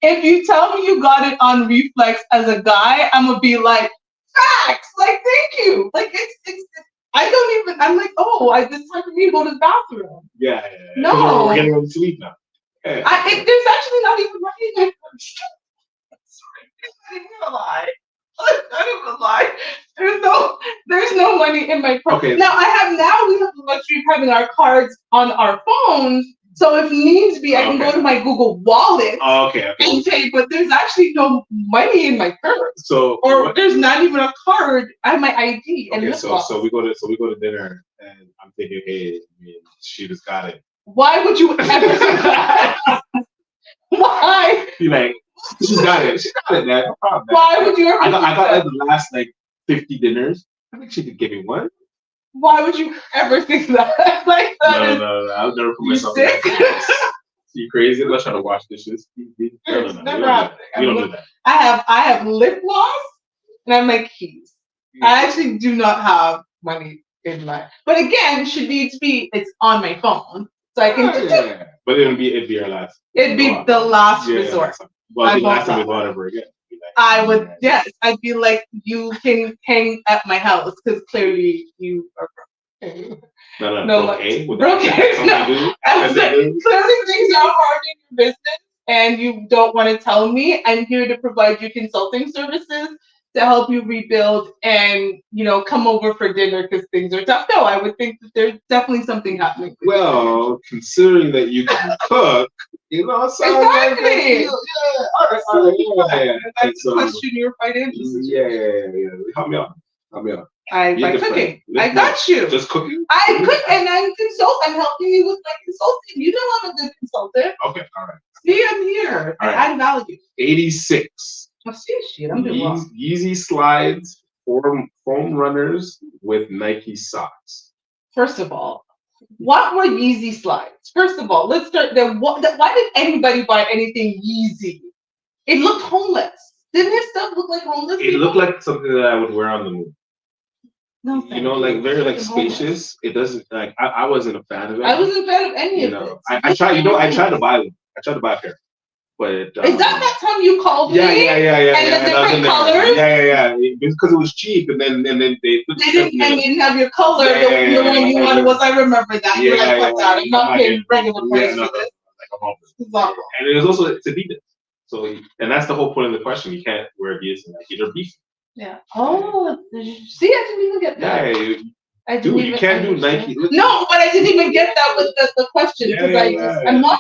If you tell me you got it on reflex as a guy, I'm gonna be like, facts. Like, thank you. Like, it's I don't even. I'm like, it's time for me to go to the bathroom. Yeah. No. We're getting to sleep now. There's actually not even money in my purse. I'm not even lie. There's no money in my purse. Okay. Now we have the luxury of having our cards on our phones. So if needs be, I can go to my Google Wallet and pay. But there's actually no money in my purse. There's not even a card. I have my ID. Okay, so we go to dinner, and I'm thinking, hey, she just got it. Why would you ever do that? Why? Be like, she got it, man. No problem, man. Why would you ever I think got that? like the last like 50 dinners. I think she could give me one. Why would you ever think that? Like that is No. I'll never put you myself in sick? that situation. You crazy? I'm not trying to wash dishes. No. It's We never don't do happening. that. We don't do that. I have lip gloss and I have my keys. I actually do not have money in my. But again, should need to be. It's on my phone, so I can. Yeah. But it'd be our last. It'd be the last resort. Well, the I last time we won't go out ever again. I would, yes. I'd be like, you can hang at my house because clearly you are broke. No, okay. Broke. No. Clearly things are hard in your business and you don't want to tell me. I'm here to provide you consulting services to help you rebuild and, come over for dinner because things are tough. No, I would think that there's definitely something happening. Well, considering that you can cook, exactly. All right. Yeah. That's a question your financial situation. Yeah. Help me out. By cooking. I got you. Just cooking? I cook and I'm I'm helping you with my consulting. You know I'm a good consultant. Okay, all right. See, I'm here. I add value. 86. Oh, see, shit, I'm doing wrong. Yeezy slides, foam runners with Nike socks. First of all, what were Yeezy slides? First of all, let's start there. Why did anybody buy anything Yeezy? It looked homeless. Didn't his stuff look like homeless? It looked like something that I would wear on the move. No, like very like spacious. It doesn't like I wasn't a fan of it. I wasn't a fan of any of it. I tried. I tried to buy them. I tried to buy a pair, but is that time you called me? Yeah. And the different colors. Yeah. Because it was cheap, and then they didn't have your color. The one you wanted was. I remember that. You're like, fuck that. I'm not paying regular price for this. And it was also it's Adidas. So and that's the whole point of the question. You can't wear Adidas and Nike. They're beefy. Yeah. Oh, see, I didn't even get that. Yeah, you can't do Nike. No, but I didn't even get that with the question because I'm not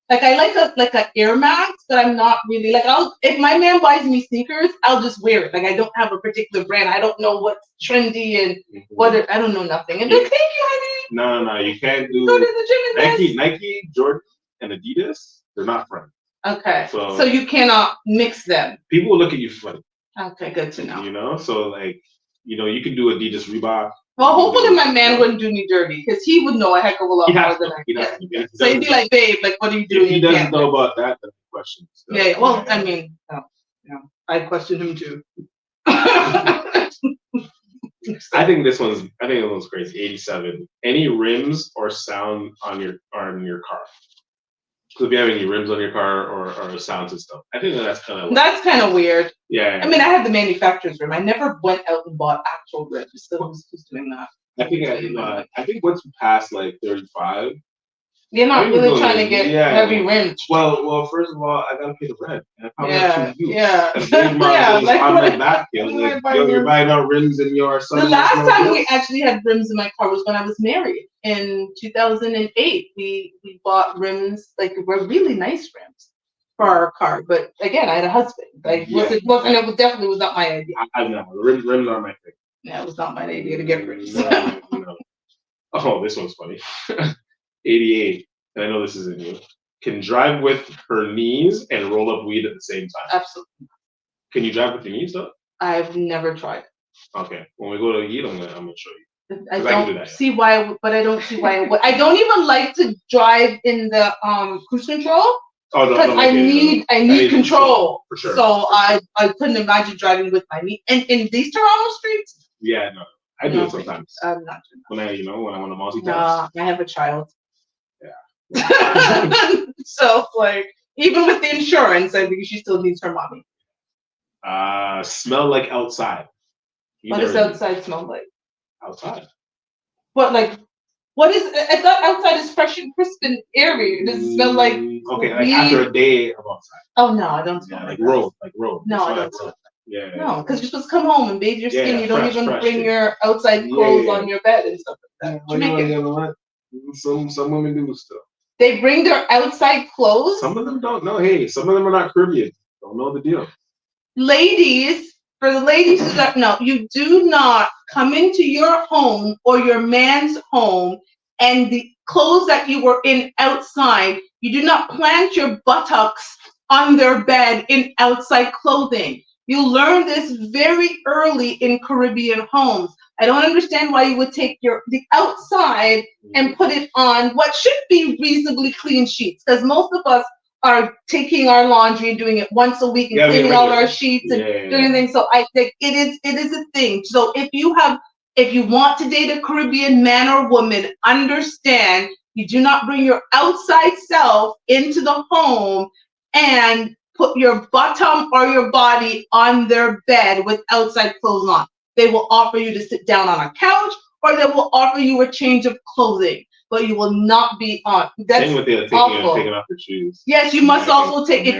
like I like a Air Max, but I'm not really like if my man buys me sneakers, I'll just wear it. Like I don't have a particular brand. I don't know what's trendy and I don't know nothing. And then thank you, honey. No, you can't do go to the gym. Nike, Jordan, and Adidas. They're not friends. Okay. So you cannot mix them. People will look at you funny. Okay, good to know. So you can do Adidas, Reebok. Well, hopefully my man wouldn't do me dirty because he would know a heck of a lot more than I do. So he'd be like, babe, like, what are you doing? If he doesn't know about that, that's a question. So, yeah. Well, I mean, I question him too. I think this one's crazy. 87. Any rims or sound on your car? So if you have any rims on your car or sound system, I think that's kind of weird. Yeah. I mean, I had the manufacturer's rim. I never went out and bought actual rims. So who's doing that? I think once you pass like 35, you're not really trying to get heavy rims. Well, first of all, I gotta pay the rent. Yeah. You're buying out rims in your. The last time we actually had rims in my car was when I was married in 2008. We bought rims, like were really nice rims for our car. But again, I had a husband. It definitely was not my idea. I know rims are my thing. Yeah, it was not my idea to get rims. Oh, this one's funny. 88, and I know this isn't you, can drive with her knees and roll up weed at the same time. Absolutely. Can you drive with your knees though? I've never tried. Okay. When we go to eat, I'm gonna show you. I don't see why, but I don't see why. I don't even like to drive in the cruise control. Oh no! Because I need control. For sure. So I couldn't imagine driving with my knee. And in these Toronto streets. Yeah, no. I do it sometimes. I'm not doing that. When I want to multitask. Nah, I have a child. Yeah. So like, even with the insurance, I think she still needs her mommy. Smell like outside. What does outside smell like? Outside. What is? I thought outside is fresh and crisp and airy. Does it smell like? Okay, like after a day of outside. Oh no, I don't smell like road. No, I don't smell. Yeah. No, because you're supposed to come home and bathe your skin. You don't even bring your outside clothes on your bed and stuff like that. You know what? Some women do still. They bring their outside clothes? Some of them don't know. Hey, some of them are not Caribbean. Don't know the deal. Ladies, for the ladies who don't know, you do not come into your home or your man's home and the clothes that you were in outside. You do not plant your buttocks on their bed in outside clothing. You learn this very early in Caribbean homes. I don't understand why you would take the outside and put it on what should be reasonably clean sheets, because most of us are taking our laundry and doing it once a week and cleaning all our sheets and doing things. So I think it is a thing. So if you want to date a Caribbean man or woman, understand you do not bring your outside self into the home and put your bottom or your body on their bed with outside clothes on. They will offer you to sit down on a couch, or they will offer you a change of clothing, but you will not be on. That's same with taking off your shoes. Yes, you must also take, if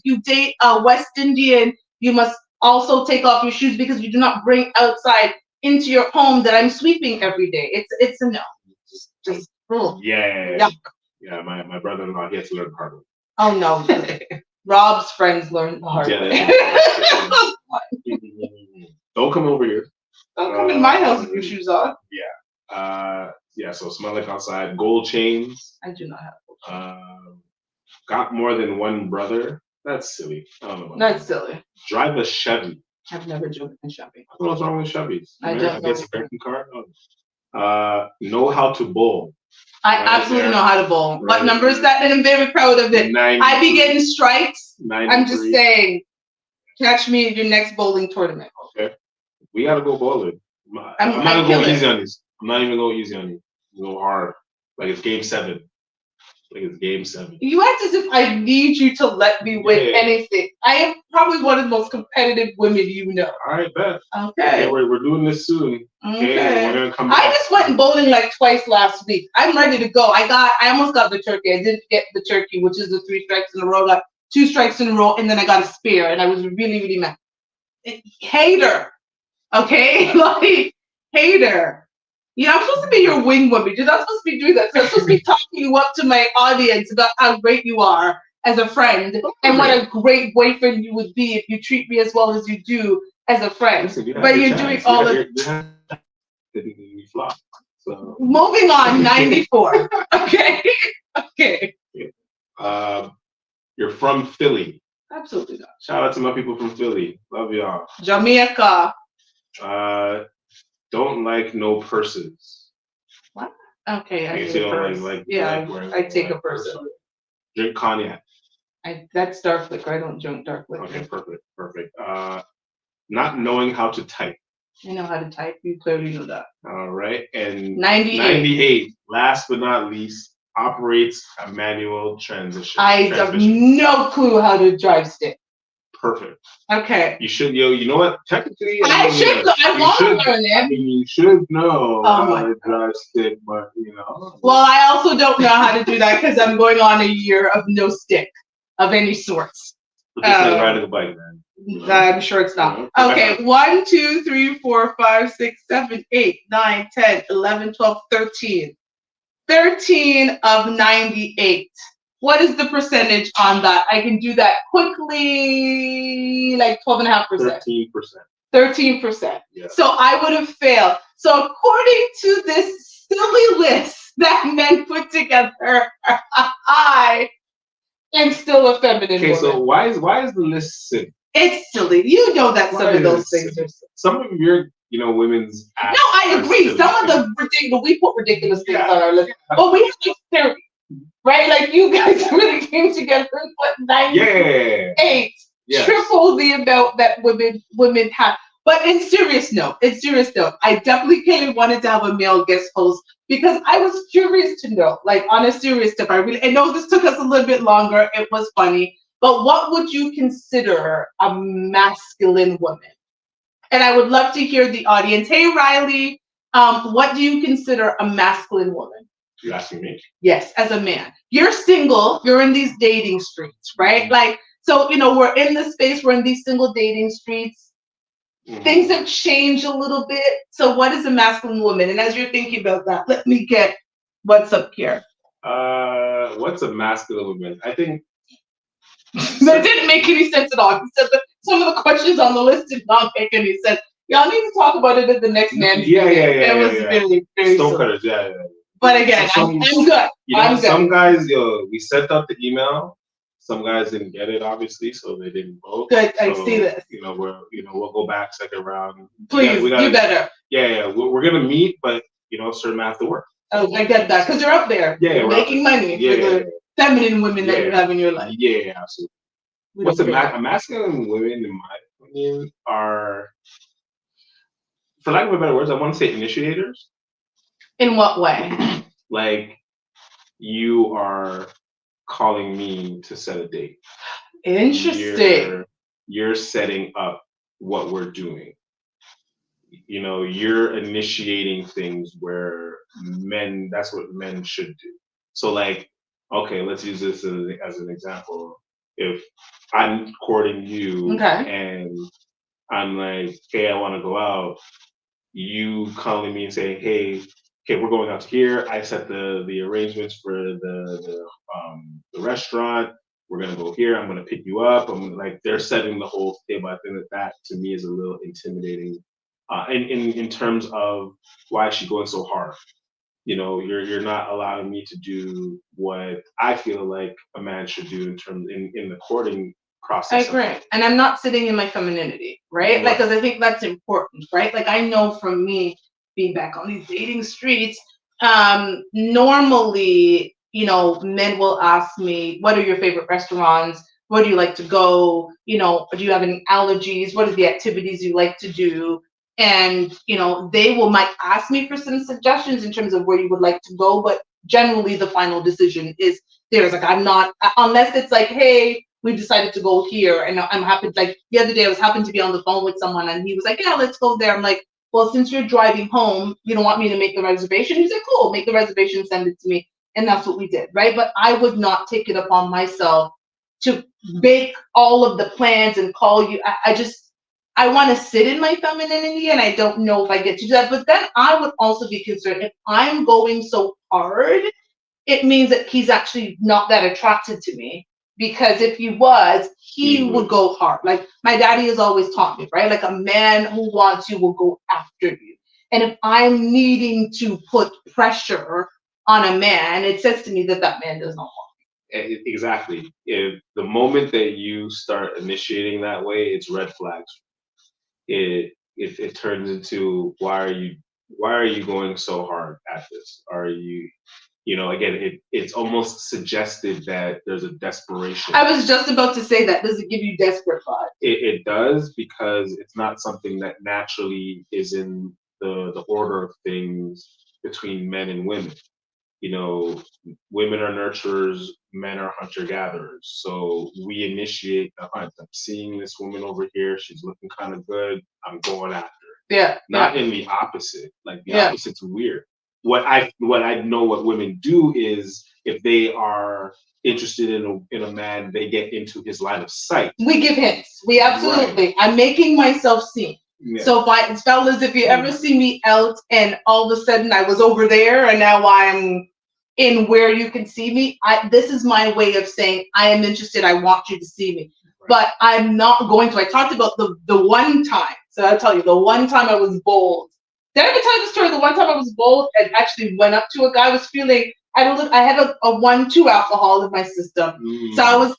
you date a West Indian, you must also take off your shoes, because you do not bring outside into your home that I'm sweeping every day. It's a no. Just yeah. My brother-in-law, he has to learn the hard way. Oh no. Rob's friends learned the hard way. Don't come over here. Don't come in my house with your shoes on. So smell like outside. Gold chains. I do not have. Got more than one brother. That's silly. I don't know about That's silly. Drive a Chevy. I've never driven a Chevy. What's wrong with Chevys? I don't know. American car. Know how to bowl. I absolutely know how to bowl. What number is that? And I'm very proud of it. I be getting strikes. 93. I'm just saying, catch me at your next bowling tournament. Okay. We gotta go bowling. I'm not gonna go easy on these. I'm not even going easy on you. Go hard. Like it's game 7. You act as if I need you to let me win anything. I am probably one of the most competitive women you know. All right, bet. Okay. We're doing this soon. Okay. We're gonna come back. I just went bowling like twice last week. I'm ready to go. I almost got the turkey. I didn't get the turkey, which is the 3 strikes in a row. Got 2 strikes in a row, and then I got a spear, and I was really, really mad. Hater. Okay? Like, hater. Yeah, I'm supposed to be your wing woman. You're not supposed to be doing that. So I'm supposed to be talking you up to my audience about how great you are as a friend and what a great boyfriend you would be if you treat me as well as you do as a friend. Listen, but you're doing all of it. So. Moving on, 94. Okay. Okay. You're from Philly. Absolutely not. Shout out to my people from Philly. Love y'all. Jamaica. Don't like no purses. What? Okay, I take a purse. I take a purse. Drink cognac. That's dark liquor. I don't drink dark liquor. Okay, perfect. Not knowing how to type. I know how to type. You clearly know that. All right, and 98. Last but not least, operates a manual transmission. I have no clue how to drive stick. Perfect. Okay. You should, you know what? Technically, I want to learn it. You should know how to drive stick, but Well, I also don't know how to do that because I'm going on a year of no stick of any sorts. It's like riding a bike, man. I'm sure it's not. Okay, 1, 2, 3, 4, 5, 6, 7, 8, 9, 10, 11, 12, 13. 13 of 98. What is the percentage on that? I can do that quickly, like 12.5%. 13%. Yeah. So I would have failed. So according to this silly list that men put together, I am still a feminine woman. Okay, so why is the list silly? It's silly. You know that some of those things are silly. Some of your, women's. No, I agree. Some of the ridiculous, we put ridiculous things on our list, but we have to theory. Right, like you guys really came together and put 98, triple the amount that women have. But in serious note, I definitely wanted to have a male guest host because I was curious to know, like on a serious tip. I know this took us a little bit longer. It was funny, but what would you consider a masculine woman? And I would love to hear the audience. Hey, Riley, what do you consider a masculine woman? You're asking me? Yes, as a man. You're single, you're in these dating streets, right? Like, so, we're in this space, we're in these single dating streets. Mm-hmm. Things have changed a little bit. So what is a masculine woman? And as you're thinking about that, let me get what's up here. What's a masculine woman? I think that didn't make any sense at all. He said that some of the questions on the list did not make any sense. Y'all need to talk about it at the next man. Yeah. It was very, very Stonecutters, yeah. But again, I'm good. You know, some guys, we sent out the email. Some guys didn't get it, obviously, so they didn't vote. Good, so, I see this. You know, we'll go back second round. Please, you better. Yeah, we're gonna meet, but certain amount have to work. Oh, I get that, because you're up there. Yeah, making money for the feminine women that you have in your life. Yeah, absolutely. What's masculine women, in my opinion, are, for lack of a better words, I want to say initiators. In what way? Like, you are calling me to set a date. Interesting. You're setting up what we're doing. You're initiating things where that's what men should do. So, like, okay, let's use this as an example. If I'm courting you and I'm like, hey, I want to go out, you calling me and saying, hey, okay, we're going out to here. I set the arrangements for the restaurant. We're gonna go here. I'm gonna pick you up. They're setting the whole table. I think that to me is a little intimidating. In terms of why is she going so hard? You're not allowing me to do what I feel like a man should do in the courting process. I agree. And I'm not sitting in my femininity, right? Like, because I think that's important, right? Like, I know from me being back on these dating streets, normally, men will ask me, what are your favorite restaurants? Where do you like to go? Do you have any allergies? What are the activities you like to do? And, they might ask me for some suggestions in terms of where you would like to go, but generally the final decision is theirs. Like, I'm not, unless it's like, hey, we decided to go here, and I'm happy. Like, the other day I was happened to be on the phone with someone and he was like, yeah, let's go there. I'm like, well, since you're driving home, you don't want me to make the reservation? He said, cool, make the reservation, send it to me. And that's what we did, right? But I would not take it upon myself to make all of the plans and call you. I want to sit in my femininity, and I don't know if I get to do that. But then I would also be concerned, if I'm going so hard, it means that he's actually not that attracted to me. Because if he was, he would go hard. Like, my daddy has always taught me, right? Like, a man who wants you will go after you. And if I'm needing to put pressure on a man, it says to me that man does not want me. Exactly. If the moment that you start initiating that way, it's red flags. It turns into, why are you going so hard at this? Are you, again, it's almost suggested that there's a desperation. I was just about to say that. Does it give you desperate vibes? It does, because it's not something that naturally is in the order of things between men and women. Women are nurturers, men are hunter-gatherers. So we initiate the hunt. I'm seeing this woman over here. She's looking kind of good. I'm going after her. Yeah. Not in the opposite. Like, the opposite's weird. What I know what women do is, if they are interested in a man, they get into his line of sight. We give hints. We absolutely. Right. I'm making myself seen. Yeah. So, fellas, if you ever see me out and all of a sudden I was over there and now I'm in where you can see me, this is my way of saying I am interested. I want you to see me. Right. But I'm not going to. I talked about the one time. So I'll tell you, the one time I was bold. Did I ever tell you the story? The one time I was bold and actually went up to a guy. I was feeling, I had a 1-2 alcohol in my system. So I was.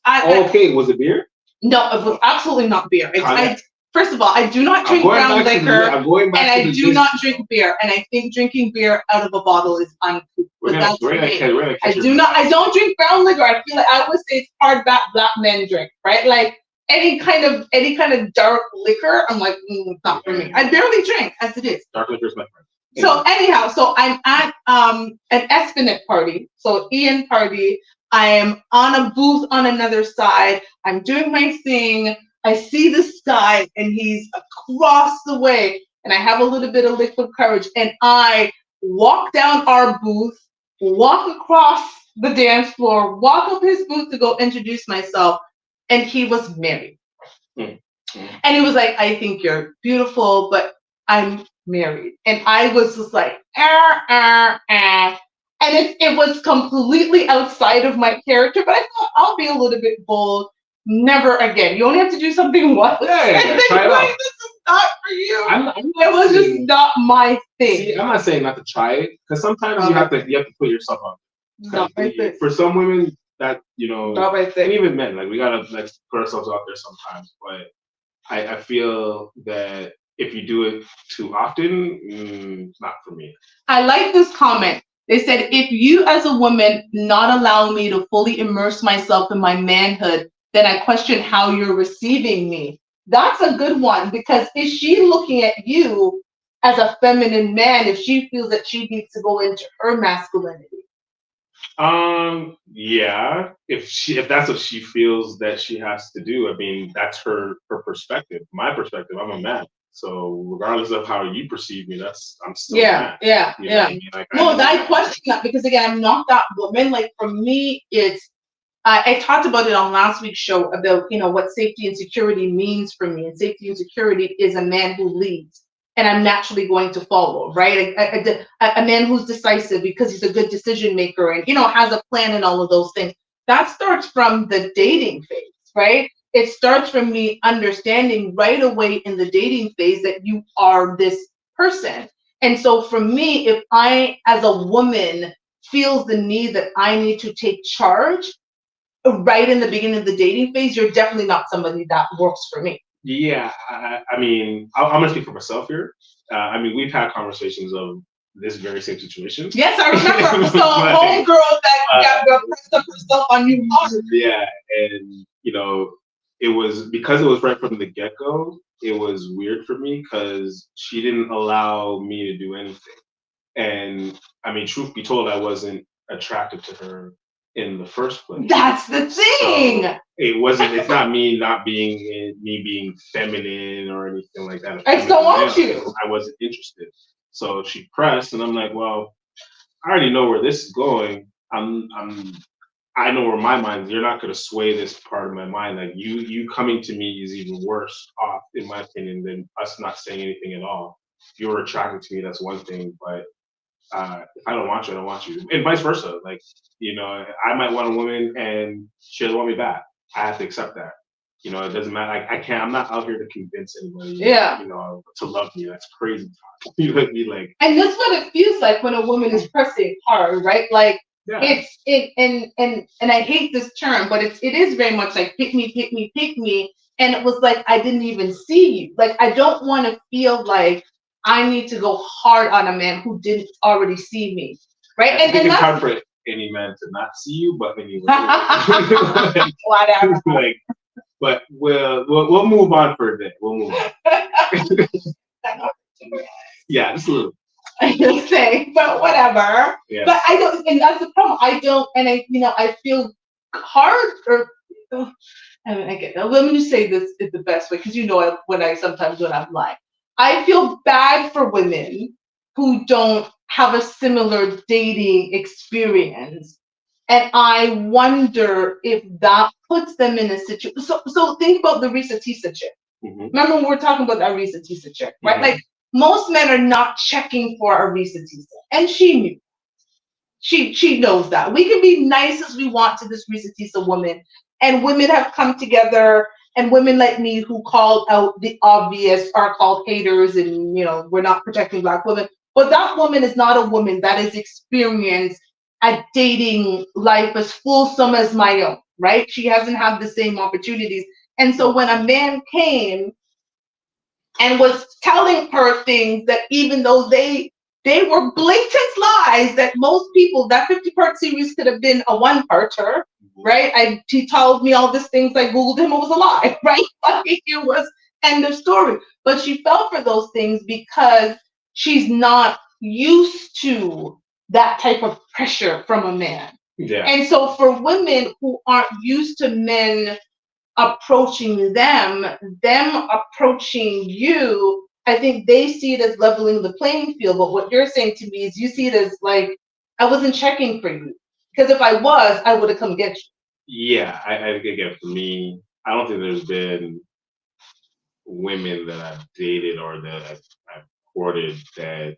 Okay, was it beer? No, it was absolutely not beer. First of all, I do not drink brown liquor, and I do not drink beer. And I think drinking beer out of a bottle is uncouth. I don't drink brown liquor. I feel like I would say it's hard that black men drink, right? Like, any kind of dark liquor, I'm like, it's not for me. I barely drink as it is. Dark liquor is my friend. So anyhow, so I'm at an Espinette party, so Ian party. I am on a booth on another side. I'm doing my thing. I see this guy, and he's across the way, and I have a little bit of liquid courage, and I walk down our booth, walk across the dance floor, walk up his booth to go introduce myself, and he was married. Mm-hmm. And he was like, I think you're beautiful, but I'm married. And I was just like, And it was completely outside of my character, but I thought I'll be a little bit bold. Never again. You only have to do something once. Yeah, try it out. not for you. I'm It was just not my thing. See, I'm not saying not to try it, because sometimes you have to put yourself out. Not my thing. For some women, that Not my thing. and even men, like we gotta like put ourselves out there sometimes. But I feel that if you do it too often, it's not for me. I like this comment. They said, if you as a woman not allow me to fully immerse myself in my manhood, then I question how you're receiving me. That's a good one, because is she looking at you as a feminine man if she feels that she needs to go into her masculinity? Yeah. If that's what she feels that she has to do, I mean, that's her perspective. My perspective, I'm a man. So regardless of how you perceive me, I'm still a man. Yeah. You know what I mean? Like, No, I question that, because again, I'm not that woman. Like for me, it's I talked about it on last week's show about, what safety and security means for me. And safety and security is a man who leads, and I'm naturally going to follow, right? A man who's decisive because he's a good decision maker and, has a plan and all of those things. That starts from the dating phase, right? It starts from me understanding right away in the dating phase that you are this person. And so for me, if I, as a woman, feels the need that I need to take charge, right in the beginning of the dating phase, you're definitely not somebody that works for me. Yeah, I mean, I'm gonna speak for myself here. I mean, we've had conversations of this very same situation. Yes, I remember. So homegirl that got pressed up herself on you hard. Yeah, and it was because it was right from the get go. It was weird for me because she didn't allow me to do anything. And I mean, truth be told, I wasn't attracted to her in the first place. That's the thing. So it's not me not being feminine or anything like that. I still want you. I wasn't interested. So she pressed, and I'm like, well, I already know where this is going. I know where my mind is. You're not going to sway this part of my mind. Like you coming to me is even worse off, in my opinion, than us not saying anything at all. If you're attracted to me, that's one thing, but if I don't want you, I don't want you, and vice versa. Like, I might want a woman and she doesn't want me back. I have to accept that. It doesn't matter. I can't. I'm not out here to convince anybody. Yeah. To love me. That's crazy talk. You know what I mean? Like, and that's what it feels like when a woman is pressing hard, right? Like, yeah. And I hate this term, but it is very much like pick me, pick me, pick me. And it was like I didn't even see you. Like I don't want to feel like I need to go hard on a man who didn't already see me, right? I think it's hard for any man to not see you, but anyway, whatever. Like, but we'll move on for a bit. We'll move on. Yeah, just a little. I just say, but whatever. Yeah. But I don't, and that's the problem. I don't, and I feel hard or. I mean, I get. Let me just say this is the best way, because when I'm lying. I feel bad for women who don't have a similar dating experience. And I wonder if that puts them in a situation. So think about the Risa Tisa chick. Mm-hmm. Remember when we were talking about that Risa Tisa chick, right? Mm-hmm. Like most men are not checking for a Risa Tisa. And she knew. She knows that. We can be nice as we want to this Risa Tisa woman. And women have come together. And women like me who call out the obvious are called haters, and we're not protecting Black women. But that woman is not a woman that has experienced a dating life as fulsome as my own, right? She hasn't had the same opportunities. And so when a man came and was telling her things that, even though they were blatant lies, that most people, that 50-part series could have been a one-parter. Right? He told me all these things. I Googled him. It was a lie, right? Like it was end of story. But she fell for those things because she's not used to that type of pressure from a man. Yeah. And so for women who aren't used to men approaching them approaching you, I think they see it as leveling the playing field. But what you're saying to me is you see it as like, I wasn't checking for you. Because if I was, I would have come get you. Yeah, I think, again, for me, I don't think there's been women that I've dated or that I've courted that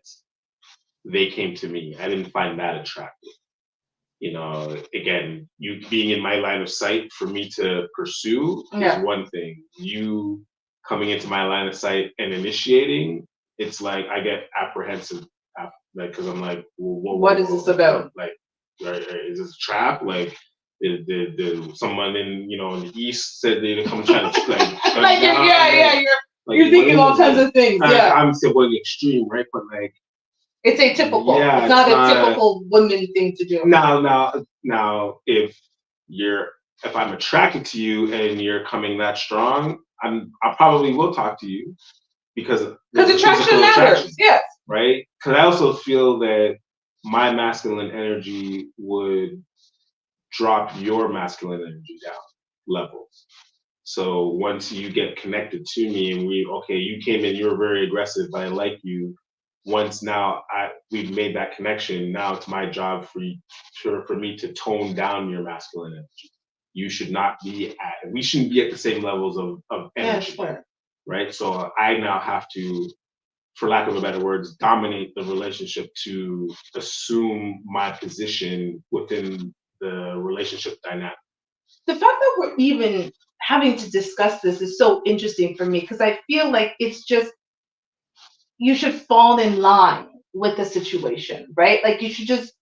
they came to me. I didn't find that attractive. Again, you being in my line of sight for me to pursue is one thing. You coming into my line of sight and initiating, it's like I get apprehensive, like because I'm like, what is this about? Like, is this a trap? Like, did someone in in the east said they'd come trying to like you're thinking all kinds of things. Yeah, I'm still going extreme, right? But like, it's atypical. Yeah, it's not a typical woman thing to do. Now, if I'm attracted to you and you're coming that strong, I probably will talk to you because attraction matters. Yes. Right? Because I also feel that my masculine energy would drop your masculine energy down levels. So once you get connected to me and you came in, you're very aggressive, but I like you. Once now we've made that connection, now it's my job for me to tone down your masculine energy. You should not be we shouldn't be at the same levels of energy. Yeah, sure. Right? So I now have to, for lack of a better words, dominate the relationship to assume my position within the relationship dynamic. The fact that we're even having to discuss this is so interesting for me because I feel like it's just, you should fall in line with the situation, right? Like you should just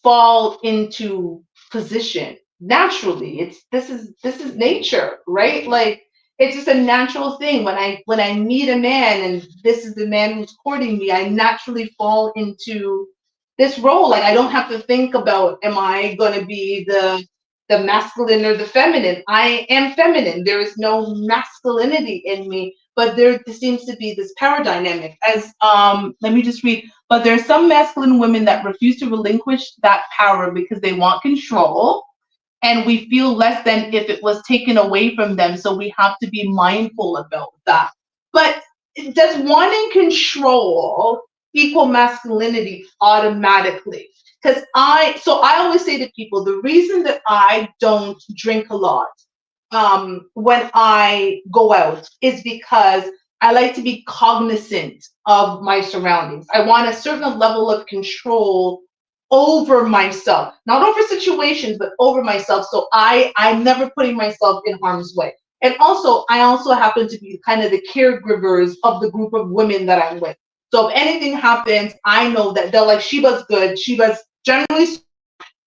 fall into position naturally. This is nature, right? Like it's just a natural thing. When I meet a man and this is the man who's courting me, I naturally fall into this role. Like I don't have to think about, am I going to be the masculine or the feminine? I am feminine. There is no masculinity in me, but there seems to be this power dynamic. As let me just read. But there are some masculine women that refuse to relinquish that power because they want control, and we feel less than if it was taken away from them. So we have to be mindful about that. But does wanting control equal masculinity automatically? Because I always say to people, the reason that I don't drink a lot when I go out is because I like to be cognizant of my surroundings. I want a certain level of control over myself, not over situations, but over myself. So I'm never putting myself in harm's way. And also, I also happen to be kind of the caregivers of the group of women that I'm with. So if anything happens, I know that they're like, Sheba's good. Sheba's generally,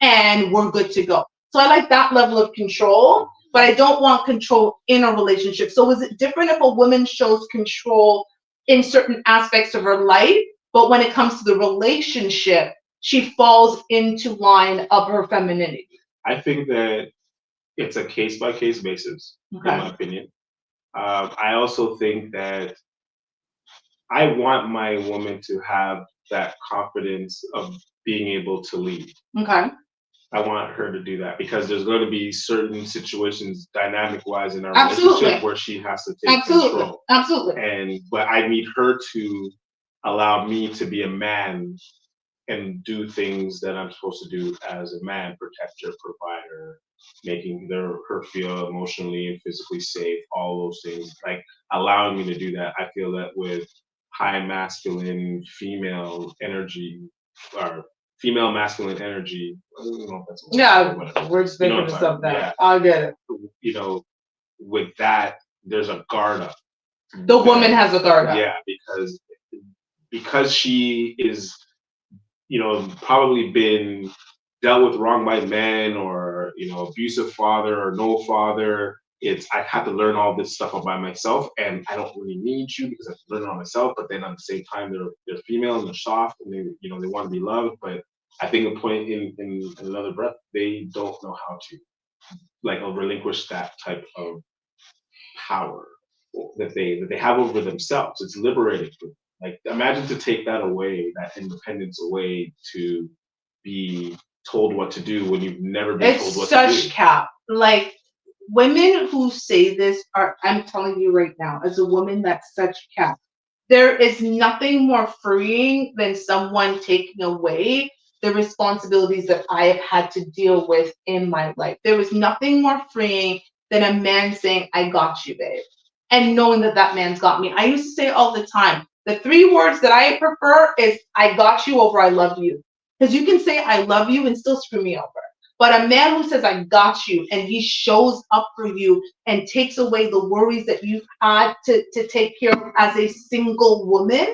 and we're good to go. So I like that level of control, but I don't want control in a relationship. So is it different if a woman shows control in certain aspects of her life, but when it comes to the relationship, she falls into line of her femininity? I think that it's a case-by-case basis, in my opinion. I also think that I want my woman to have that confidence of being able to lead. Okay. I want her to do that because there's going to be certain situations, dynamic-wise, in our relationship where she has to take control. Absolutely. But I need her to allow me to be a man and do things that I'm supposed to do as a man: protector, provider, making her feel emotionally and physically safe. All those things, like allowing me to do that. I feel that with high masculine female energy, or female masculine energy. I don't know if that's a word, we're just making this up now. Yeah. I get it. With that, there's a guard up. The woman has a guard up. Yeah, because she is, probably been dealt with wrong by men, or abusive father or no father. I have to learn all this stuff by myself, and I don't really need you because I have to learn it on myself. But then at the same time, they're female and they're soft, and they want to be loved. But I think the point in another breath, they don't know how to relinquish that type of power that they have over themselves. It's liberating for them. Like, imagine to take that away, that independence away, to be told what to do when you've never been told what to do. It's such cap. Like, women who say this I'm telling you right now, as a woman, that's such cap. There is nothing more freeing than someone taking away the responsibilities that I have had to deal with in my life. There is nothing more freeing than a man saying, I got you, babe. And knowing that man's got me. I used to say all the time, the 3 words that I prefer is I got you over I love you. Because you can say I love you and still screw me over. But a man who says, I got you, and he shows up for you and takes away the worries that you've had to take care of as a single woman,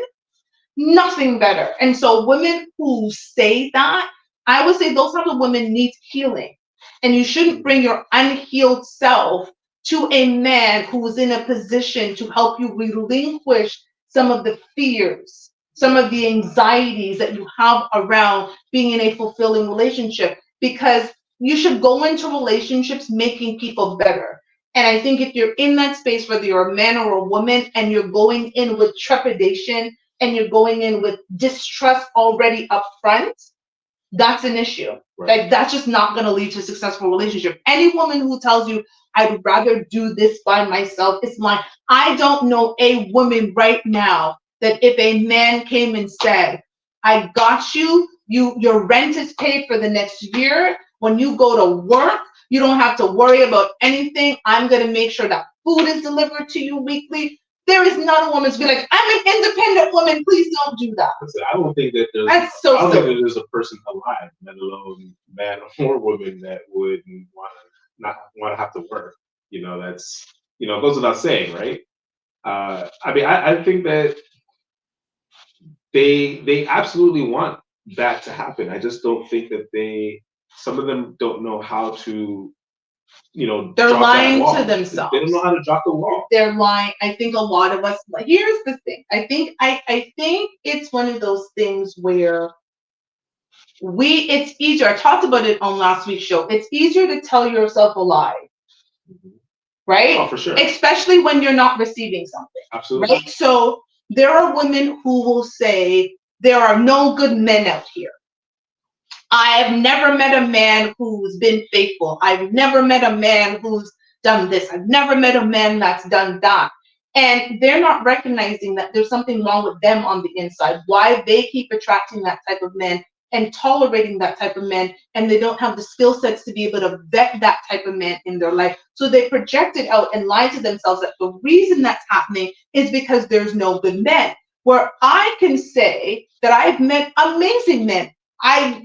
nothing better. And so women who say that, I would say those types of women need healing. And you shouldn't bring your unhealed self to a man who is in a position to help you relinquish some of the fears, some of the anxieties that you have around being in a fulfilling relationship. Because you should go into relationships making people better. And I think if you're in that space, whether you're a man or a woman, and you're going in with trepidation and you're going in with distrust already up front, that's an issue. Right. Like, that's just not going to lead to a successful relationship. Any woman who tells you, I'd rather do this by myself, it's mine. I don't know a woman right now that if a man came and said, I got you, your rent is paid for the next year. When you go to work, you don't have to worry about anything. I'm going to make sure that food is delivered to you weekly. There is not a woman to be like, I'm an independent woman. Please don't do that. I don't think that there's. That's so I don't silly. think that there's a person alive, let alone man or woman, that would not want to have to work. You know, that's, you know, it goes without saying, right? I mean, I think that they absolutely want that to happen. I just don't think that some of them don't know how to, you know, They're drop that lying wall. to themselves. They don't know how to drop the wall. They're lying. I think a lot of us, here's the thing. I think it's one of those things where it's easier. I talked about it on last week's show. It's easier to tell yourself a lie, right? Oh, for sure. Especially when you're not receiving something. Absolutely. Right? So there are women who will say, there are no good men out here. I have never met a man who's been faithful. I've never met a man who's done this. I've never met a man that's done that. And they're not recognizing that there's something wrong with them on the inside, why they keep attracting that type of man and tolerating that type of man, and they don't have the skill sets to be able to vet that type of man in their life. So they project it out and lie to themselves that the reason that's happening is because there's no good men. Where I can say that I've met amazing men. I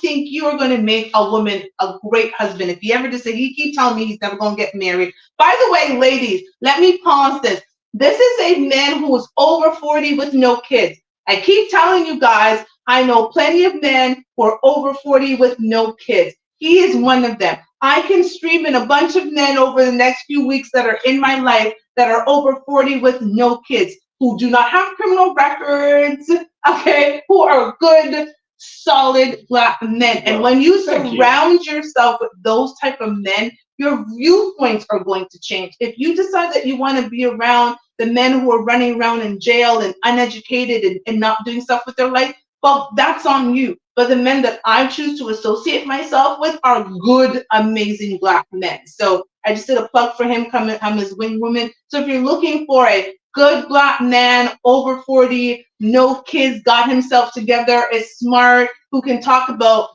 think you are going to make a woman a great husband. If he ever just say, he keep telling me he's never going to get married. By the way, ladies, let me pause this. This is a man who is over 40 with no kids. I keep telling you guys, I know plenty of men who are over 40 with no kids. He is one of them. I can stream in a bunch of men over the next few weeks that are in my life that are over 40 with no kids, who do not have criminal records, okay, who are good, solid Black men. And when you surround yourself with those type of men, your viewpoints are going to change. If you decide that you want to be around the men who are running around in jail and uneducated and not doing stuff with their life, well, that's on you. But the men that I choose to associate myself with are good, amazing Black men. So I just did a plug for him, I'm his wing woman. So if you're looking for a good Black man, over 40, no kids, got himself together, is smart, who can talk about,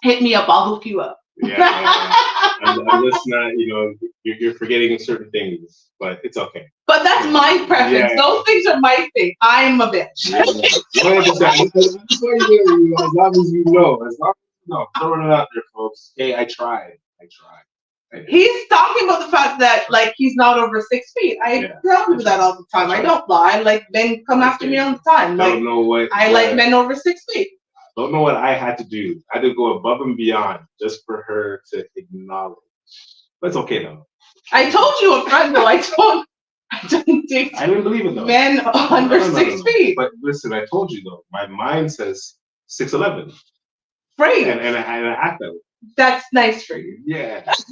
hit me up, I'll hook you up. Yeah. Unless not, you know, you're forgetting certain things, but it's okay. But that's my preference. Yeah. Those things are my thing. I'm a bitch. 100%. As long as you know, throwing it out there, folks. Hey, I tried. He's talking about the fact that, like, he's not over 6 feet. I tell people that all the time. I don't lie. Like, men come after me all the time. Like, like men over 6 feet. Don't know what I had to do. I had to go above and beyond just for her to acknowledge. But it's okay though. I told you up front though. I didn't believe it though. Men under 6 feet. But listen, I told you though. My mind says 6'11". Right. And I act that way. That's nice for you. Yeah. I act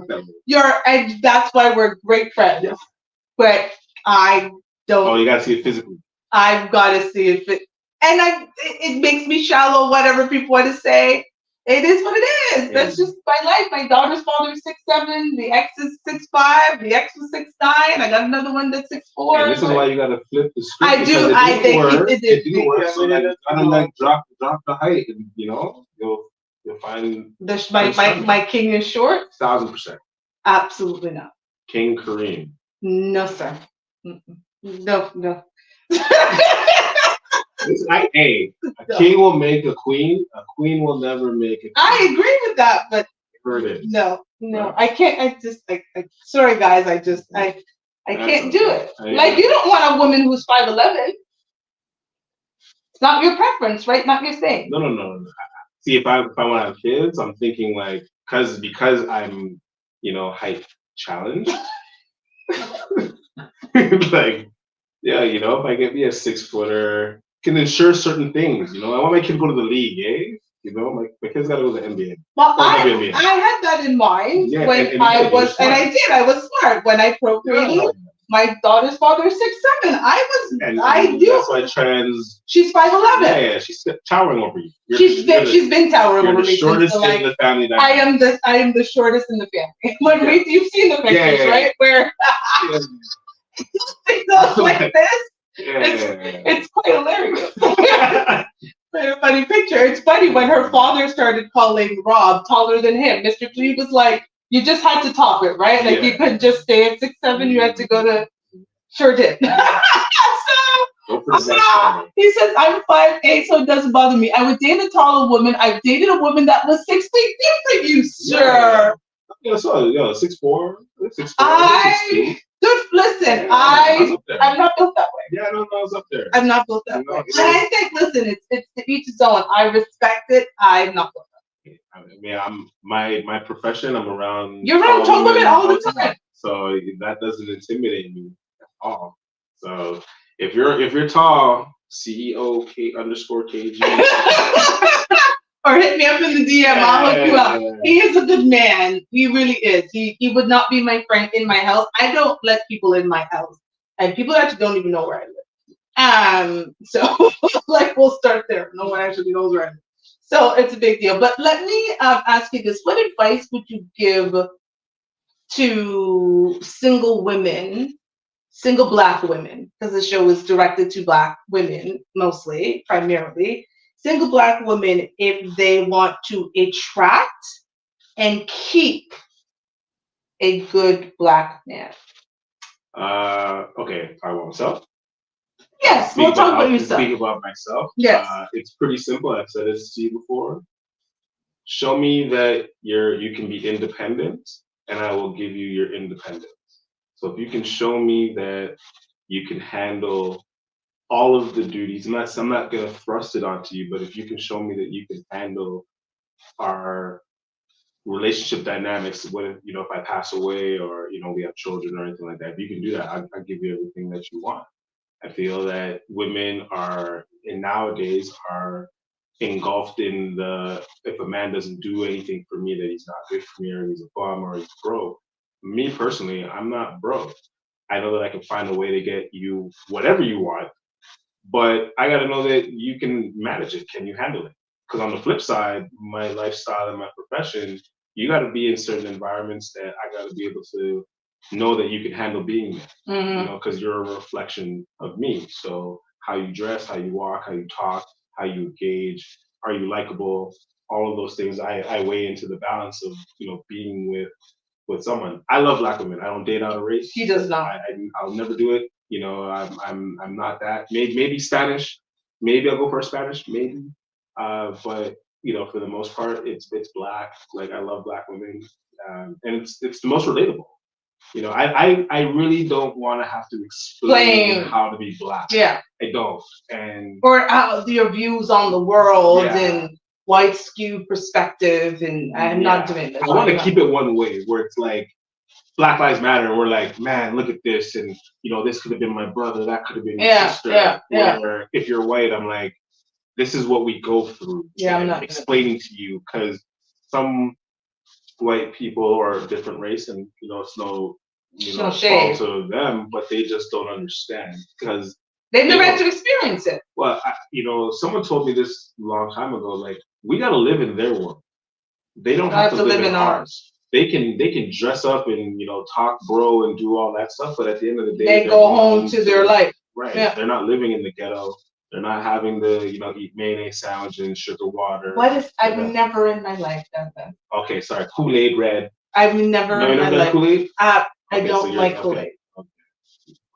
that way. That's why we're great friends. Yeah. But I don't. Oh, you gotta see it physically. I've got to see it. And it makes me shallow, whatever people want to say. It is what it is. That's just my life. My daughter's father is 6'7", the ex is 6'5", the ex was 6'9". I got another one that's 6'4". And this is why you gotta flip the script. I do. I think it didn't work. So you gotta like drop the height, and you know you'll find. My king is short. 1000%. Absolutely not. King Kareem. No, sir. No. A king will make a queen. A queen will never make a king. I agree with that, but Heard it. no, I can't. Sorry, guys. I can't do it. Like, you don't want a woman who's 5'11". It's not your preference, right? Not your thing. No. See, if I want to have kids, I'm thinking like, because I'm, height challenged. Like, yeah, if I get me a 6-footer, can ensure certain things. I want my kid to go to the league, eh? My kid's got to go to the NBA. Well, I had that in mind when I was smart when I procreated. Yeah. My daughter's father is 6'7". That's why she's 5'11". Yeah, she's towering over you. She's been towering over me. You're the shortest in the family. I am the shortest in the family. You've seen the pictures, right? Where it goes like this. It's quite hilarious. A funny picture. It's funny when her father started calling Rob taller than him. Mr. Cleve was like, you just had to top it, right? Like you couldn't just stay at 6'7". You had to go to. Sure did. He says I'm 5'8", so it doesn't bother me. I would date a taller woman. I've dated a woman that was 6 feet different. You sir. Yeah, so 6'4", 6'4". Listen, I'm not built that way. Yeah, I was up there. I'm not built that way. And I think, listen, it's to each his own. I respect it. I'm not built that way. I mean, my profession. I'm around. You're around tall women all the time. So that doesn't intimidate me at all. So if you're tall, CEO K_KG. Or hit me up in the DM. I'll hook you up. He is a good man. He really is. He would not be my friend in my house. I don't let people in my house, and people actually don't even know where I live. So like we'll start there. No one actually knows where I live. So it's a big deal. But let me ask you this: what advice would you give to single Black women? Because the show is directed to Black women mostly, primarily. Single Black women, if they want to attract and keep a good Black man. Okay, I want myself. Yes, we'll talk about yourself. Speak about myself. Yes. It's pretty simple. I've said this to you before. Show me that you can be independent, and I will give you your independence. So if you can show me that you can handle all of the duties, I'm not going to thrust it onto you, but if you can show me that you can handle our relationship dynamics, when if I pass away or we have children or anything like that, if you can do that, I'll give you everything that you want. I feel that women nowadays are engulfed in if a man doesn't do anything for me, that he's not good for me, or he's a bum, or he's broke. Me personally, I'm not broke. I know that I can find a way to get you whatever you want, but I got to know that you can manage it. Can you handle it? Because on the flip side, my lifestyle and my profession, you got to be in certain environments that I got to be able to know that you can handle being there. Because you're a reflection of me. So how you dress, how you walk, how you talk, how you engage, are you likable? All of those things I weigh into the balance of being with someone. I love Black women. I don't date out of race. He does not. I'll never do it. I'm not that. Maybe Spanish. Maybe I'll go for a Spanish. Maybe. But for the most part, it's Black. Like I love Black women, and it's the most relatable. I really don't want to have to explain how to be Black. Yeah. I don't. And or your views on the world and white skewed perspective, and I'm not doing this. I want to keep it one way, where it's like Black Lives Matter, and we're like, man, look at this, and this could have been my brother, that could have been my sister. Where if you're white, I'm like, this is what we go through. Yeah, I'm not explaining to you, because some white people are a different race, and it's no fault to them, but they just don't understand because they've never had to experience it. Well, someone told me this a long time ago. Like, we got to live in their world. They don't have to live in ours. They can dress up and talk bro and do all that stuff, but at the end of the day, they go home to their life. Right. Yeah. They're not living in the ghetto. They're not having to eat mayonnaise sandwich and sugar water. I've never in my life done that. Okay, sorry. Kool-Aid red. I've never in my life. Kool-Aid? I don't like Kool-Aid. Okay.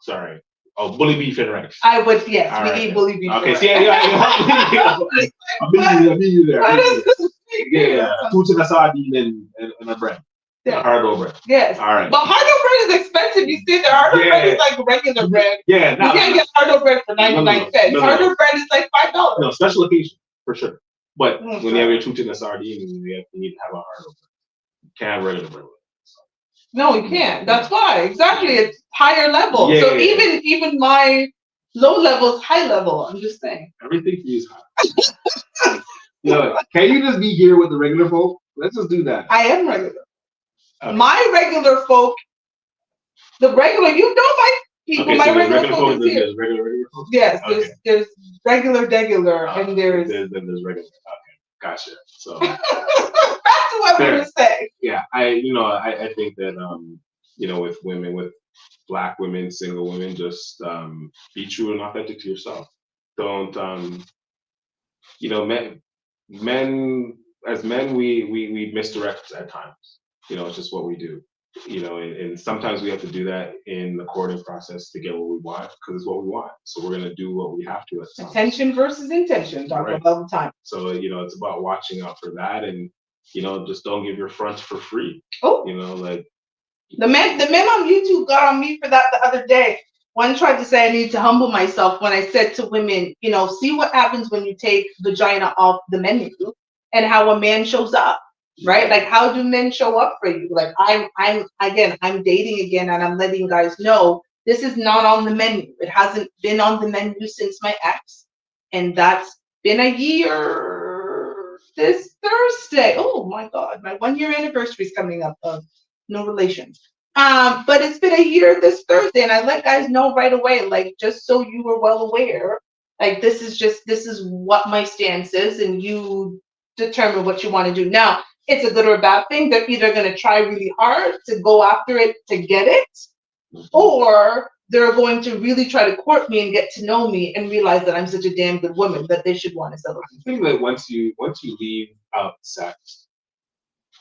Sorry. Oh, bully beef and rice. I would, yes, All we right, eat then. bully beef. Okay, and see, rice. I'll meet you there. What is this? Yeah, two chicken sardine and a bread. Yeah. A hard bread. Yes. All right. But hard bread is expensive. You see, the hard bread is like regular bread. Yeah. You can't get hard bread for 99 cents. Hard bread is like $5. No, special occasion for sure. But Mm, when you have your two chicken sardines, you need to have a hard bread. You can't have regular bread. No, you can't. That's why. Exactly. It's higher level. Yeah. So even my low level is high level. I'm just saying. Everything for you is high. Yo, can you just be here with the regular folk? Let's just do that. I am regular. Okay. My regular folk, you know my people, okay, my so regular folk is here. There's regular folk? Yes, Okay. there's regular, and there's... Then there's regular. Okay, gotcha. So back to what we were saying. Yeah, I think that with women, with Black women, single women, just be true and authentic to yourself. Don't men as men we misdirect at times. It's just what we do. And sometimes we have to do that in the courting process to get what we want, because it's what we want. So we're gonna do what we have to at times. Attention versus intention, talk about all the time. So it's about watching out for that, and just don't give your front for free. Oh, like the men on YouTube got on me for that the other day. One tried to say I need to humble myself when I said to women, see what happens when you take vagina off the menu and how a man shows up. Right? Like, how do men show up for you? Like, I'm dating again, and I'm letting guys know this is not on the menu. It hasn't been on the menu since my ex, and that's been a year this Thursday. Oh my God, my 1-year anniversary is coming up of no relations. But it's been a year this Thursday, and I let guys know right away, like, just so you were well aware, like, this is what my stance is, and you determine what you want to do. Now, it's a good or a bad thing. They're either going to try really hard to go after it to get it, or they're going to really try to court me and get to know me and realize that I'm such a damn good woman that they should want to settle. I think that once you leave out sex,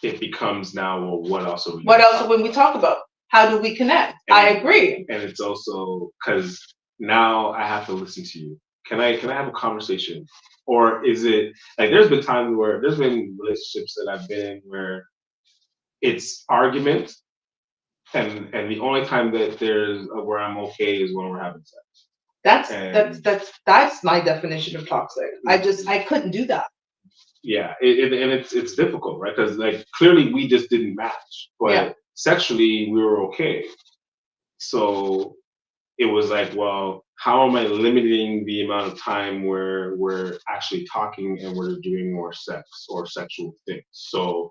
it becomes now, well, what else are we? What else when we talk about? How do we connect? I agree. And it's also because now I have to listen to you. Can I have a conversation? Or is it like there's been times where there's been relationships that I've been in where it's argument, and the only time that there's where I'm okay is when we're having sex. That's my definition of toxic. I couldn't do that. Yeah, and it's difficult, right? Because like clearly we just didn't match, but sexually we were okay. So it was like, well, how am I limiting the amount of time where we're actually talking and we're doing more sex or sexual things? So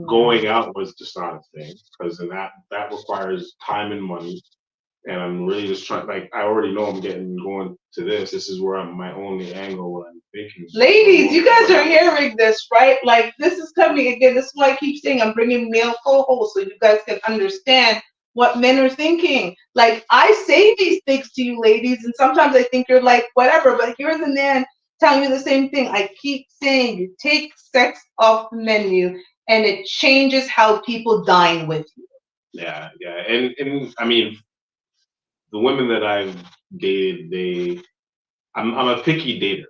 going out was just not a thing, because then that requires time and money. And I'm really just trying, like, I already know I'm going to this. This is where my only angle, what I'm thinking. Ladies, you guys are hearing this, right? Like, this is coming again. This is why I keep saying I'm bringing male co-hosts so you guys can understand what men are thinking. Like, I say these things to you ladies, and sometimes I think you're like, whatever, but here's a man telling you the same thing. I keep saying you take sex off the menu and it changes how people dine with you. Yeah. And I mean, the women that I've dated, I'm a picky dater.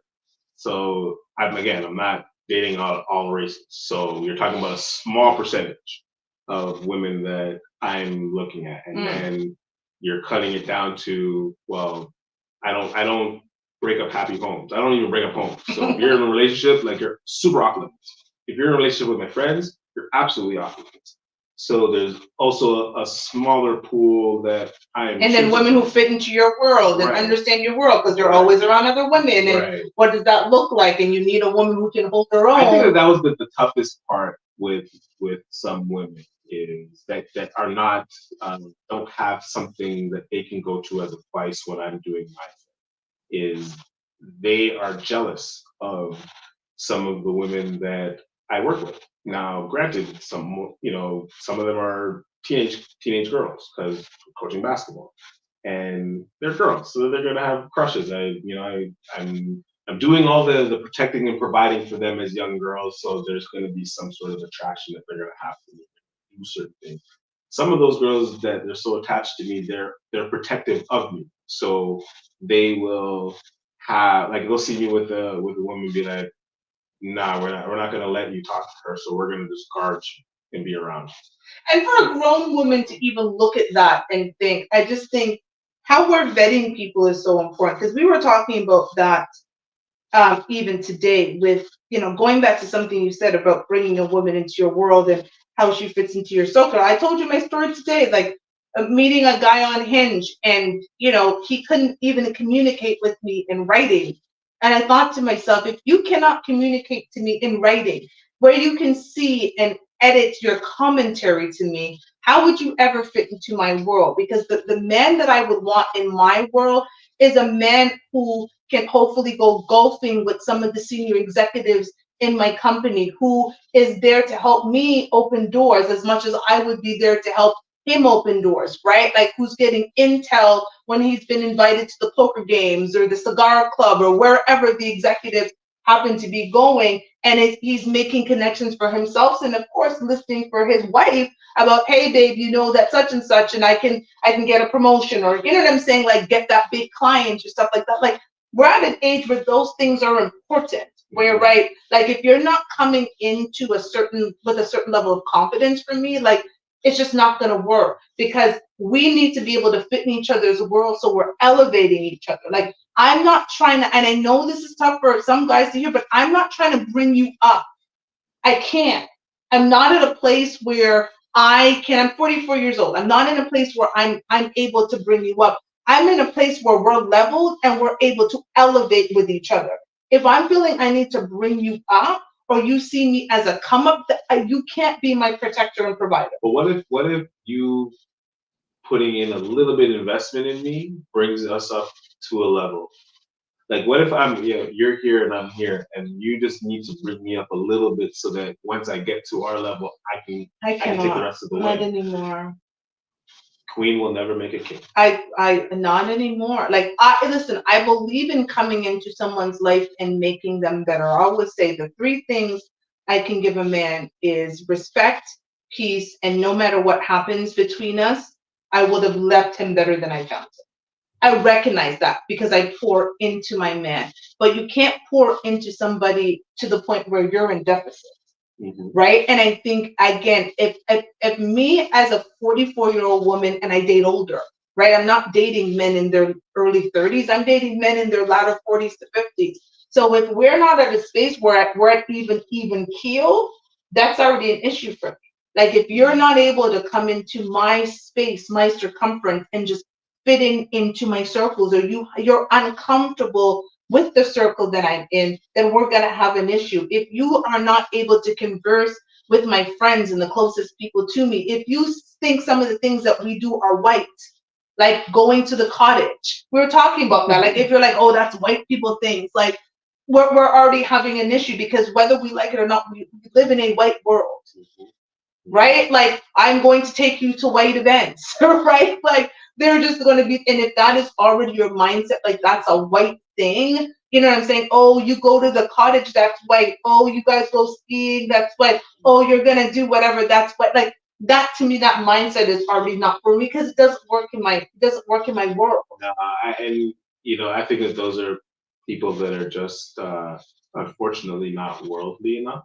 So I'm not dating all races. So you're talking about a small percentage of women that I'm looking at, and then you're cutting it down to, well, I don't break up happy homes. I don't even break up homes. So if you're in a relationship, like, you're super off limits. If you're in a relationship with my friends, you're absolutely off limits. So there's also a smaller pool that I'm. And then women who fit into your world and understand your world, because you're always around other women. And what does that look like? And you need a woman who can hold her own. I think that was the toughest part with some women, is that are not don't have something that they can go to as a vice when I'm doing my thing. Is they are jealous of some of the women that I work with. Now, granted, some of them are teenage girls, because coaching basketball, and they're girls, so they're gonna have crushes. I'm doing all the protecting and providing for them as young girls, so there's gonna be some sort of attraction that they're gonna have to do certain things. some of those girls that they're so attached to me, they're protective of me. So they will have like they'll see me with a woman and be like, nah, we're not gonna let you talk to her, so we're gonna just guard you and be around you. And for a grown woman to even look at that and think, I just think how we're vetting people is so important, because we were talking about that even today with, going back to something you said about bringing a woman into your world and how she fits into your circle. I told you my story today, like meeting a guy on Hinge, and he couldn't even communicate with me in writing. And I thought to myself, if you cannot communicate to me in writing, where you can see and edit your commentary to me, how would you ever fit into my world? Because the man that I would want in my world is a man who can hopefully go golfing with some of the senior executives in my company, who is there to help me open doors as much as I would be there to help him open doors, right? Like who's getting intel when he's been invited to the poker games or the cigar club or wherever the executives happen to be going, and he's making connections for himself, and of course listening for his wife about, hey babe, that such and such, and I can get a promotion, or what I'm saying, like get that big client or stuff like that. Like we're at an age where those things are important, where, right, like if you're not coming into with a certain level of confidence for me, like it's just not going to work, because we need to be able to fit in each other's world, so we're elevating each other. Like I'm not trying to, and I know this is tough for some guys to hear, but I'm not trying to bring you up. I can't. I'm not at a place where I can. I'm 44 years old. I'm not in a place where I'm able to bring you up. I'm in a place where we're leveled and we're able to elevate with each other. If I'm feeling I need to bring you up, or you see me as a come up, you can't be my protector and provider. But what if you putting in a little bit of investment in me brings us up to a level? Like, what if you're here and I'm here, and you just need to bring me up a little bit so that once I get to our level, I can take the rest of the way. Not anymore. Queen will never make a king. I not anymore. Like listen, I believe in coming into someone's life and making them better. I always say the three things I can give a man is respect, peace, and no matter what happens between us, I would have left him better than I found him. I recognize that because I pour into my man. But you can't pour into somebody to the point where you're in deficit. Mm-hmm. Right? And I think, again, if me as a 44-year-old woman, and I date older, right? I'm not dating men in their early 30s. I'm dating men in their latter 40s to 50s. So if we're not at a space where we're at even keel, that's already an issue for me. Like if you're not able to come into my space, my circumference, and just fitting into my circles, or you're uncomfortable with the circle that I'm in, then we're going to have an issue. If you are not able to converse with my friends and the closest people to me, if you think some of the things that we do are white, like going to the cottage, we were talking about that. Like if you're like, oh, that's white people things, like we're already having an issue, because whether we like it or not, we live in a white world, right? Like I'm going to take you to white events, right? Like they're just going to be, and if that is already your mindset, like that's a white thing, you know what I'm saying? Oh, you go to the cottage, that's white. Oh, you guys go skiing, that's white. Oh, you're going to do whatever, that's white. Like that, to me, that mindset is already not for me, because it doesn't work in my world. I think that those are people that are just unfortunately not worldly enough.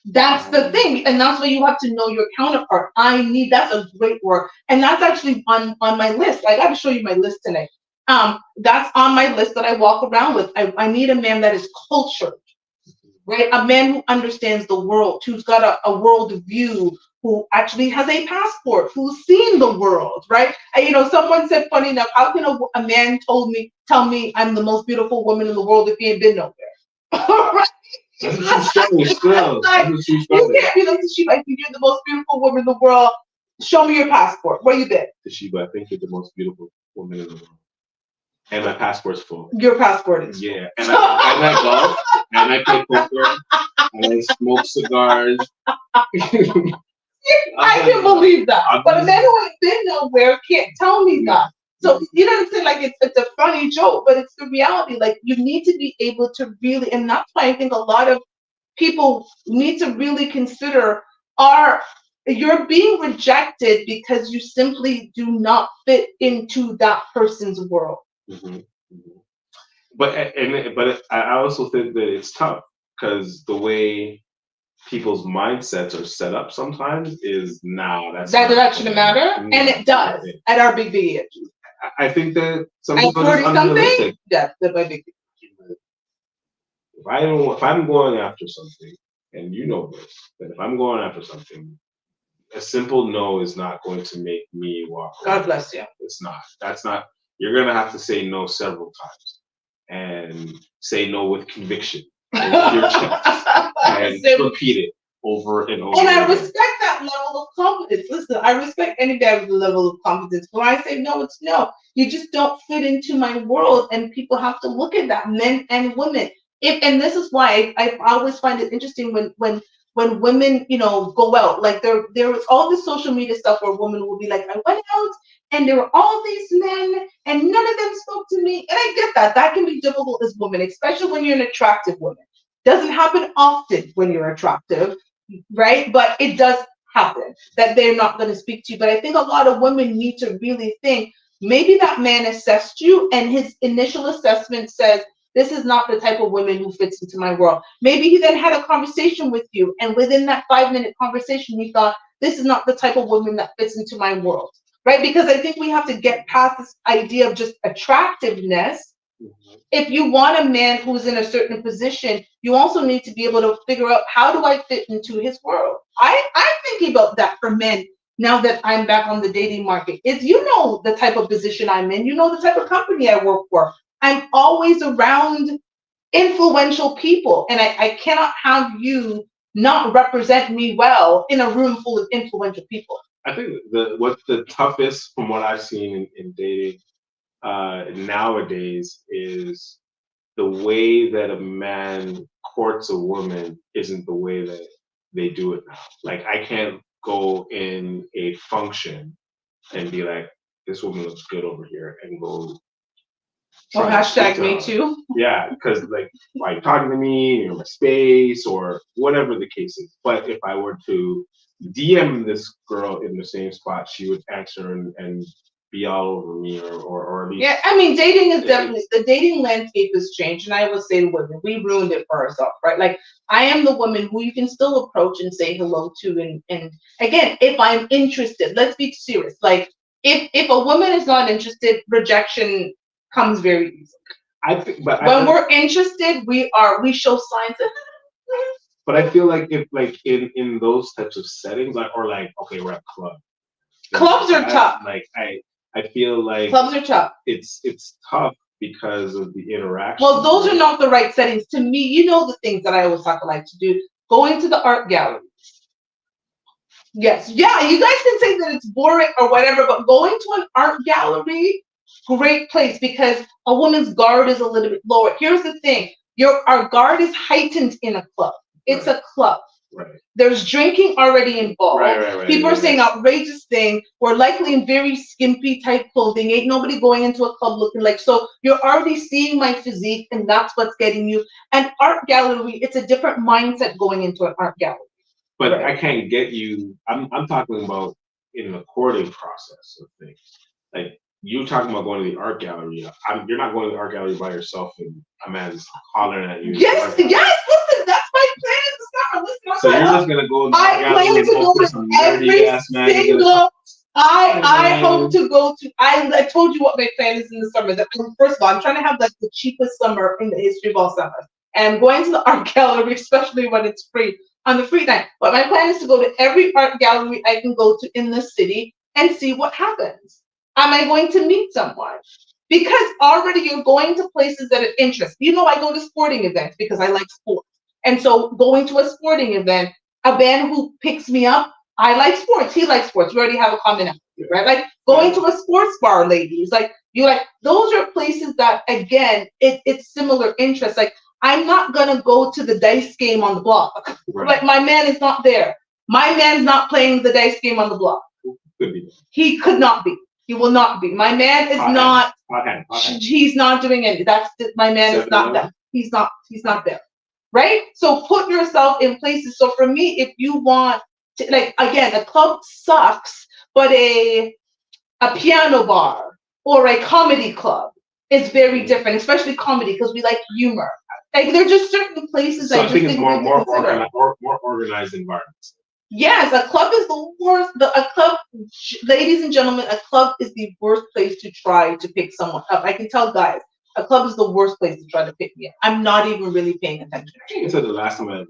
That's the thing, and that's why you have to know your counterpart. That's a great word, and that's actually on my list. I got to show you my list today. That's on my list that I walk around with. I need a man that is cultured, right? A man who understands the world, who's got a world view, who actually has a passport, who's seen the world, right? And, someone said, funny enough, how can a man tell me I'm the most beautiful woman in the world if he ain't been nowhere? Right? That's a true story still. Like, you can't be like, Toshiba, I think you're the most beautiful woman in the world. Show me your passport. Where you been? Toshiba, I think you're the most beautiful woman in the world. And my passport's full. Your passport is. Yeah. And I golf, and I play poker, and I smoke cigars. I can believe that. But a man who ain't been nowhere can't tell me that. So, you know what I'm saying? Like, it's a funny joke, but it's the reality. Like, you need to be able to really, and that's why I think a lot of people need to really consider you're being rejected because you simply do not fit into that person's world. Mm-hmm. But I also think that it's tough because the way people's mindsets are set up sometimes is that shouldn't matter, and it does at our big age. I think that some at people are just unrealistic. Yeah, that might be. If I'm going after something, and you know this, that if I'm going after something, a simple no is not going to make me walk away. God bless you. It's not. That's not. You're gonna have to say no several times, and say no with conviction in your chest, and repeat it over and over. And I respect that level of confidence. Listen, I respect any guy with a level of confidence. When I say no, it's no. You just don't fit into my world, and people have to look at that, men and women. And this is why I always find it interesting when women, go out. Like there is all this social media stuff where a woman will be like, I went out and there were all these men and none of them spoke to me. And I get that. That can be difficult as women, especially when you're an attractive woman. Doesn't happen often when you're attractive, right? But it does happen that they're not going to speak to you. But I think a lot of women need to really think, maybe that man assessed you and his initial assessment says, this is not the type of woman who fits into my world. Maybe he then had a conversation with you, and within that 5-minute conversation, he thought, this is not the type of woman that fits into my world, right? Because I think we have to get past this idea of just attractiveness. Mm-hmm. If you want a man who's in a certain position, you also need to be able to figure out, how do I fit into his world? I'm thinking about that for men now that I'm back on the dating market. Is the type of position I'm in, the type of company I work for. I'm always around influential people, and I cannot have you not represent me well in a room full of influential people. I think what's the toughest from what I've seen in dating nowadays is the way that a man courts a woman isn't the way that they do it now. Like, I can't go in a function and be like, this woman looks good over here, and go. Or hashtag me too. Yeah, because like, why are you talking to me? You're in my space, or whatever the case is. But if I were to DM this girl in the same spot, she would answer and be all over me, or at least. Yeah, I mean, dating is definitely, the dating landscape has changed, and I will say to women, we ruined it for ourselves, right? Like, I am the woman who you can still approach and say hello to, and again, if I'm interested, let's be serious. Like, if a woman is not interested, rejection comes very easily. I think, but when we're interested, we show signs of. But I feel like if in those types of settings, okay, we're at club. Clubs are tough. Like I feel like clubs are tough. It's tough because of the interaction. Well, those are not the right settings. To me, the things that I always like to do. Going to the art gallery. Yes, yeah, you guys can say that it's boring or whatever, but going to an art gallery, great place, because a woman's guard is a little bit lower. Here's the thing. Our guard is heightened in a club. It's a club. Right. There's drinking already involved. Right. People are saying outrageous things. We're likely in very skimpy type clothing. Ain't nobody going into a club looking like, so you're already seeing my physique, and that's what's getting you. An art gallery, it's a different mindset going into an art gallery. But I can't get you. I'm talking about in the courting process of things. Like, you talking about going to the art gallery. You're not going to the art gallery by yourself and a man's hollering at you. Yes, listen, that's my plan in the summer. Listen, so you're just gonna go to the art gallery and hope for some nerdy ass man. I hope to go to. I told you what my plan is in the summer. That first of all, I'm trying to have like the cheapest summer in the history of all summers, and I'm going to the art gallery, especially when it's free on the free night. But my plan is to go to every art gallery I can go to in the city and see what happens. Am I going to meet someone? Because already you're going to places that are interest. I go to sporting events because I like sports. And so going to a sporting event, a man who picks me up, I like sports. He likes sports. We already have a commonality, right? Like going to a sports bar, ladies. Like those are places that, again, it's similar interests. Like, I'm not going to go to the dice game on the block. Right. Like, my man is not there. My man's not playing the dice game on the block. He could not be. He will not be. My man is not. Okay. He's not doing it. My man is not that. He's not there. Right? So put yourself in places. So for me, if you want like, again, a club sucks, but a piano bar or a comedy club is very different, especially comedy, because we like humor. Like, there are just certain places So I think just it's think more organized environments. Yes, a club is the worst. A club, ladies and gentlemen, a club is the worst place to try to pick someone up. I can tell guys, a club is the worst place to try to pick me up. I'm not even really paying attention. I think it's the last time I have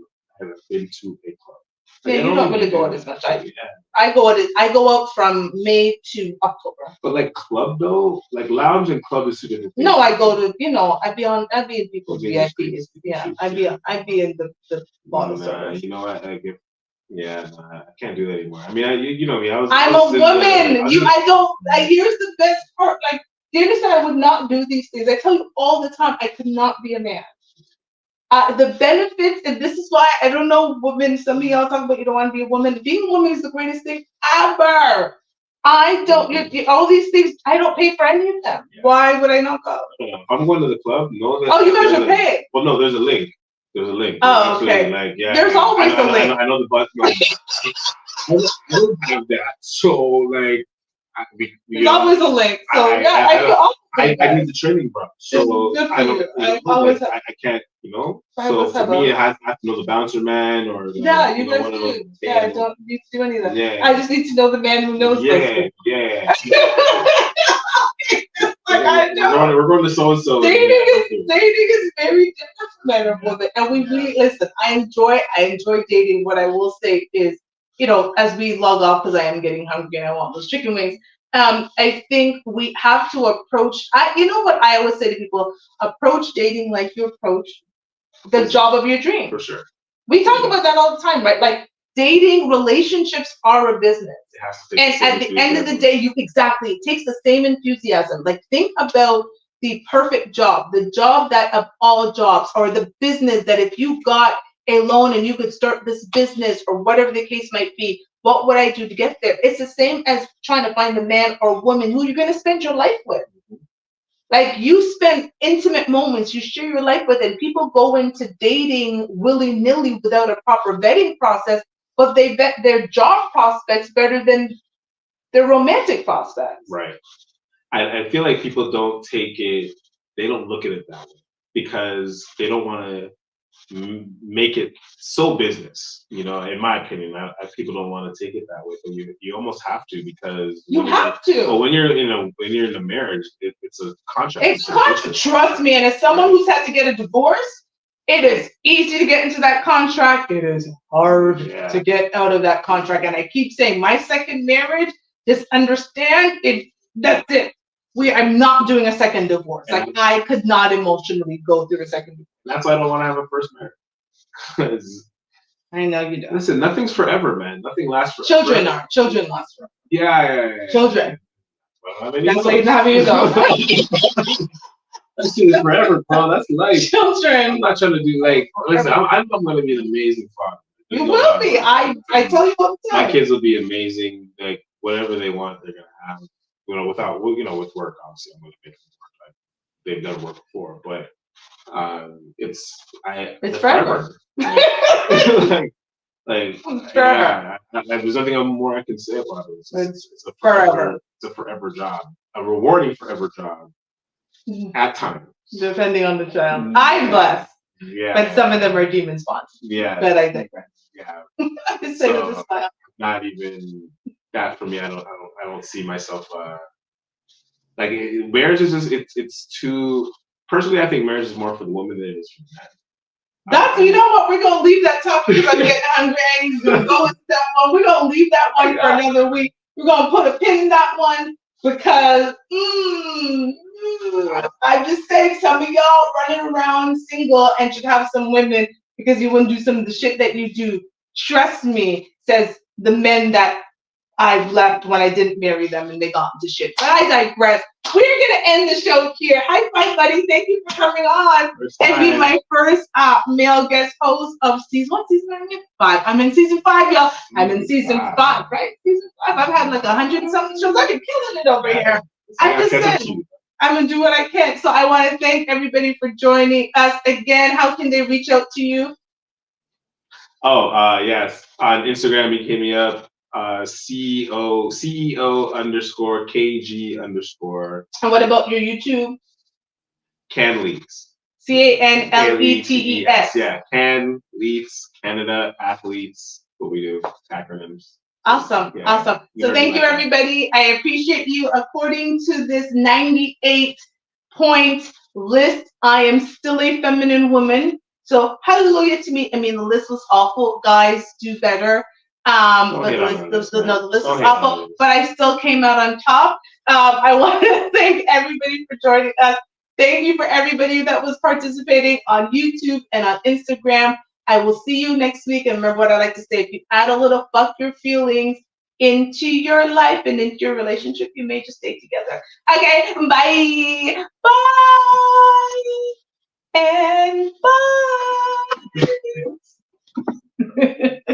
been to a club. Like, yeah, you don't really go out as much. I go out from May to October. But like club though, like lounge and club is two different things. No, I go to, I'd be in people's VIPs. Yeah, I'd be in the bottle service. You know what? I can't do that anymore. I mean, you know me. I'm a woman. Here's the best part. Like, Dana said, I would not do these things. I tell you all the time, I could not be a man. The benefits, and this is why I don't know women. Some of y'all talk about you don't want to be a woman. Being a woman is the greatest thing ever. I don't. All these things, I don't pay for any of them. Yeah. Why would I not go? I'm going to the club. No, you guys are paying. Well, no, there's a link. There's a link. Oh, okay. Like, yeah, there's always a link. I know the bus. I don't have that. So, like, there's always a link. So, I need the training, bro. So, I can't, So, for me, I have to know the bouncer man or you guys do. Yeah, I don't need to do any of that. Yeah. I just need to know the man who knows. Yeah. Like, I know. We're going to so-and-so. Dating is very different for men and women. And we really, listen, I enjoy dating. What I will say is, as we log off, because I am getting hungry and I want those chicken wings, I think we have to approach, what I always say to people, approach dating like you approach the job of your dream. For sure. We talk about that all the time, right? Like, dating, relationships are a business. It has to and at the end of the day, it takes the same enthusiasm. Like, think about the perfect job, the job that of all jobs, or the business that if you got a loan and you could start this business or whatever the case might be, what would I do to get there? It's the same as trying to find a man or woman who you're going to spend your life with. Like, you spend intimate moments, you share your life with, and people go into dating willy-nilly without a proper vetting process, but they vet their job prospects better than their romantic prospects. Right. I feel like people don't they don't look at it that way because they don't want to make it so business, in my opinion. People don't want to take it that way, but you almost have to, because you have to. But when you're in a marriage, it's a contract. Trust me, and as someone who's had to get a divorce, it is easy to get into that contract. It is hard to get out of that contract. And I keep saying, my second marriage, just understand it. That's it. I'm not doing a second divorce. Like, I could not emotionally go through a second divorce. That's why I don't want to have a first marriage. I know you don't. Listen, nothing's forever, man. Nothing lasts forever. Children last forever. Yeah. Children. Well, that's why you have you go. That shit is forever, bro. That's life. Children. I'm not trying to do listen, I'm going to be an amazing father. You will be. I tell you all the time. My kids will be amazing. Like, whatever they want, they're going to have. With work, obviously, I'm going to make them work. Like, they've done work before, but it's forever. There's nothing more I can say about it. It's a forever. It's a forever job, a rewarding forever job. At times, depending on the child. I'm blessed. Yeah. But some of them are demon spawns. Yeah. But I digress. Yeah. I just say with a smile. Not even that for me. I don't see myself. Marriage is just it's too. Personally, I think marriage is more for the woman than it is for the man. You know what? We're gonna leave that topic because I'm getting hungry. He's gonna go into that one. We're gonna leave that one for another week. We're gonna put a pin in that one because I'm just saying, some of y'all running around single and should have some women because you wouldn't do some of the shit that you do. Trust me, says the men that I've left when I didn't marry them and they got into shit. But I digress. We're going to end the show here. High five, buddy. Thank you for coming on and being my first male guest host of season 5. I'm in season 5, y'all. I'm in season 5, right? Season 5. I've had like 100-something shows. I've been killing it over here. I just said I'm going to do what I can. So I want to thank everybody for joining us again. How can they reach out to you? Oh, yes. On Instagram, you hit me up, CEO_KG_. And what about your YouTube? Can Leaks. CANLETES. Yeah, Can Leaks, Canada Athletes. What we do, acronyms. Awesome, Yeah. awesome. So thank you, everybody. I appreciate you. According to this 98-point list, I am still a feminine woman. So hallelujah to me. I mean, the list was awful. Guys, do better. But the list was awful. But I still came out on top. I want to thank everybody for joining us. Thank you for everybody that was participating on YouTube and on Instagram. I will see you next week. And remember what I like to say, if you add a little fuck your feelings into your life and into your relationship, you may just stay together. Okay, bye. Bye. And bye.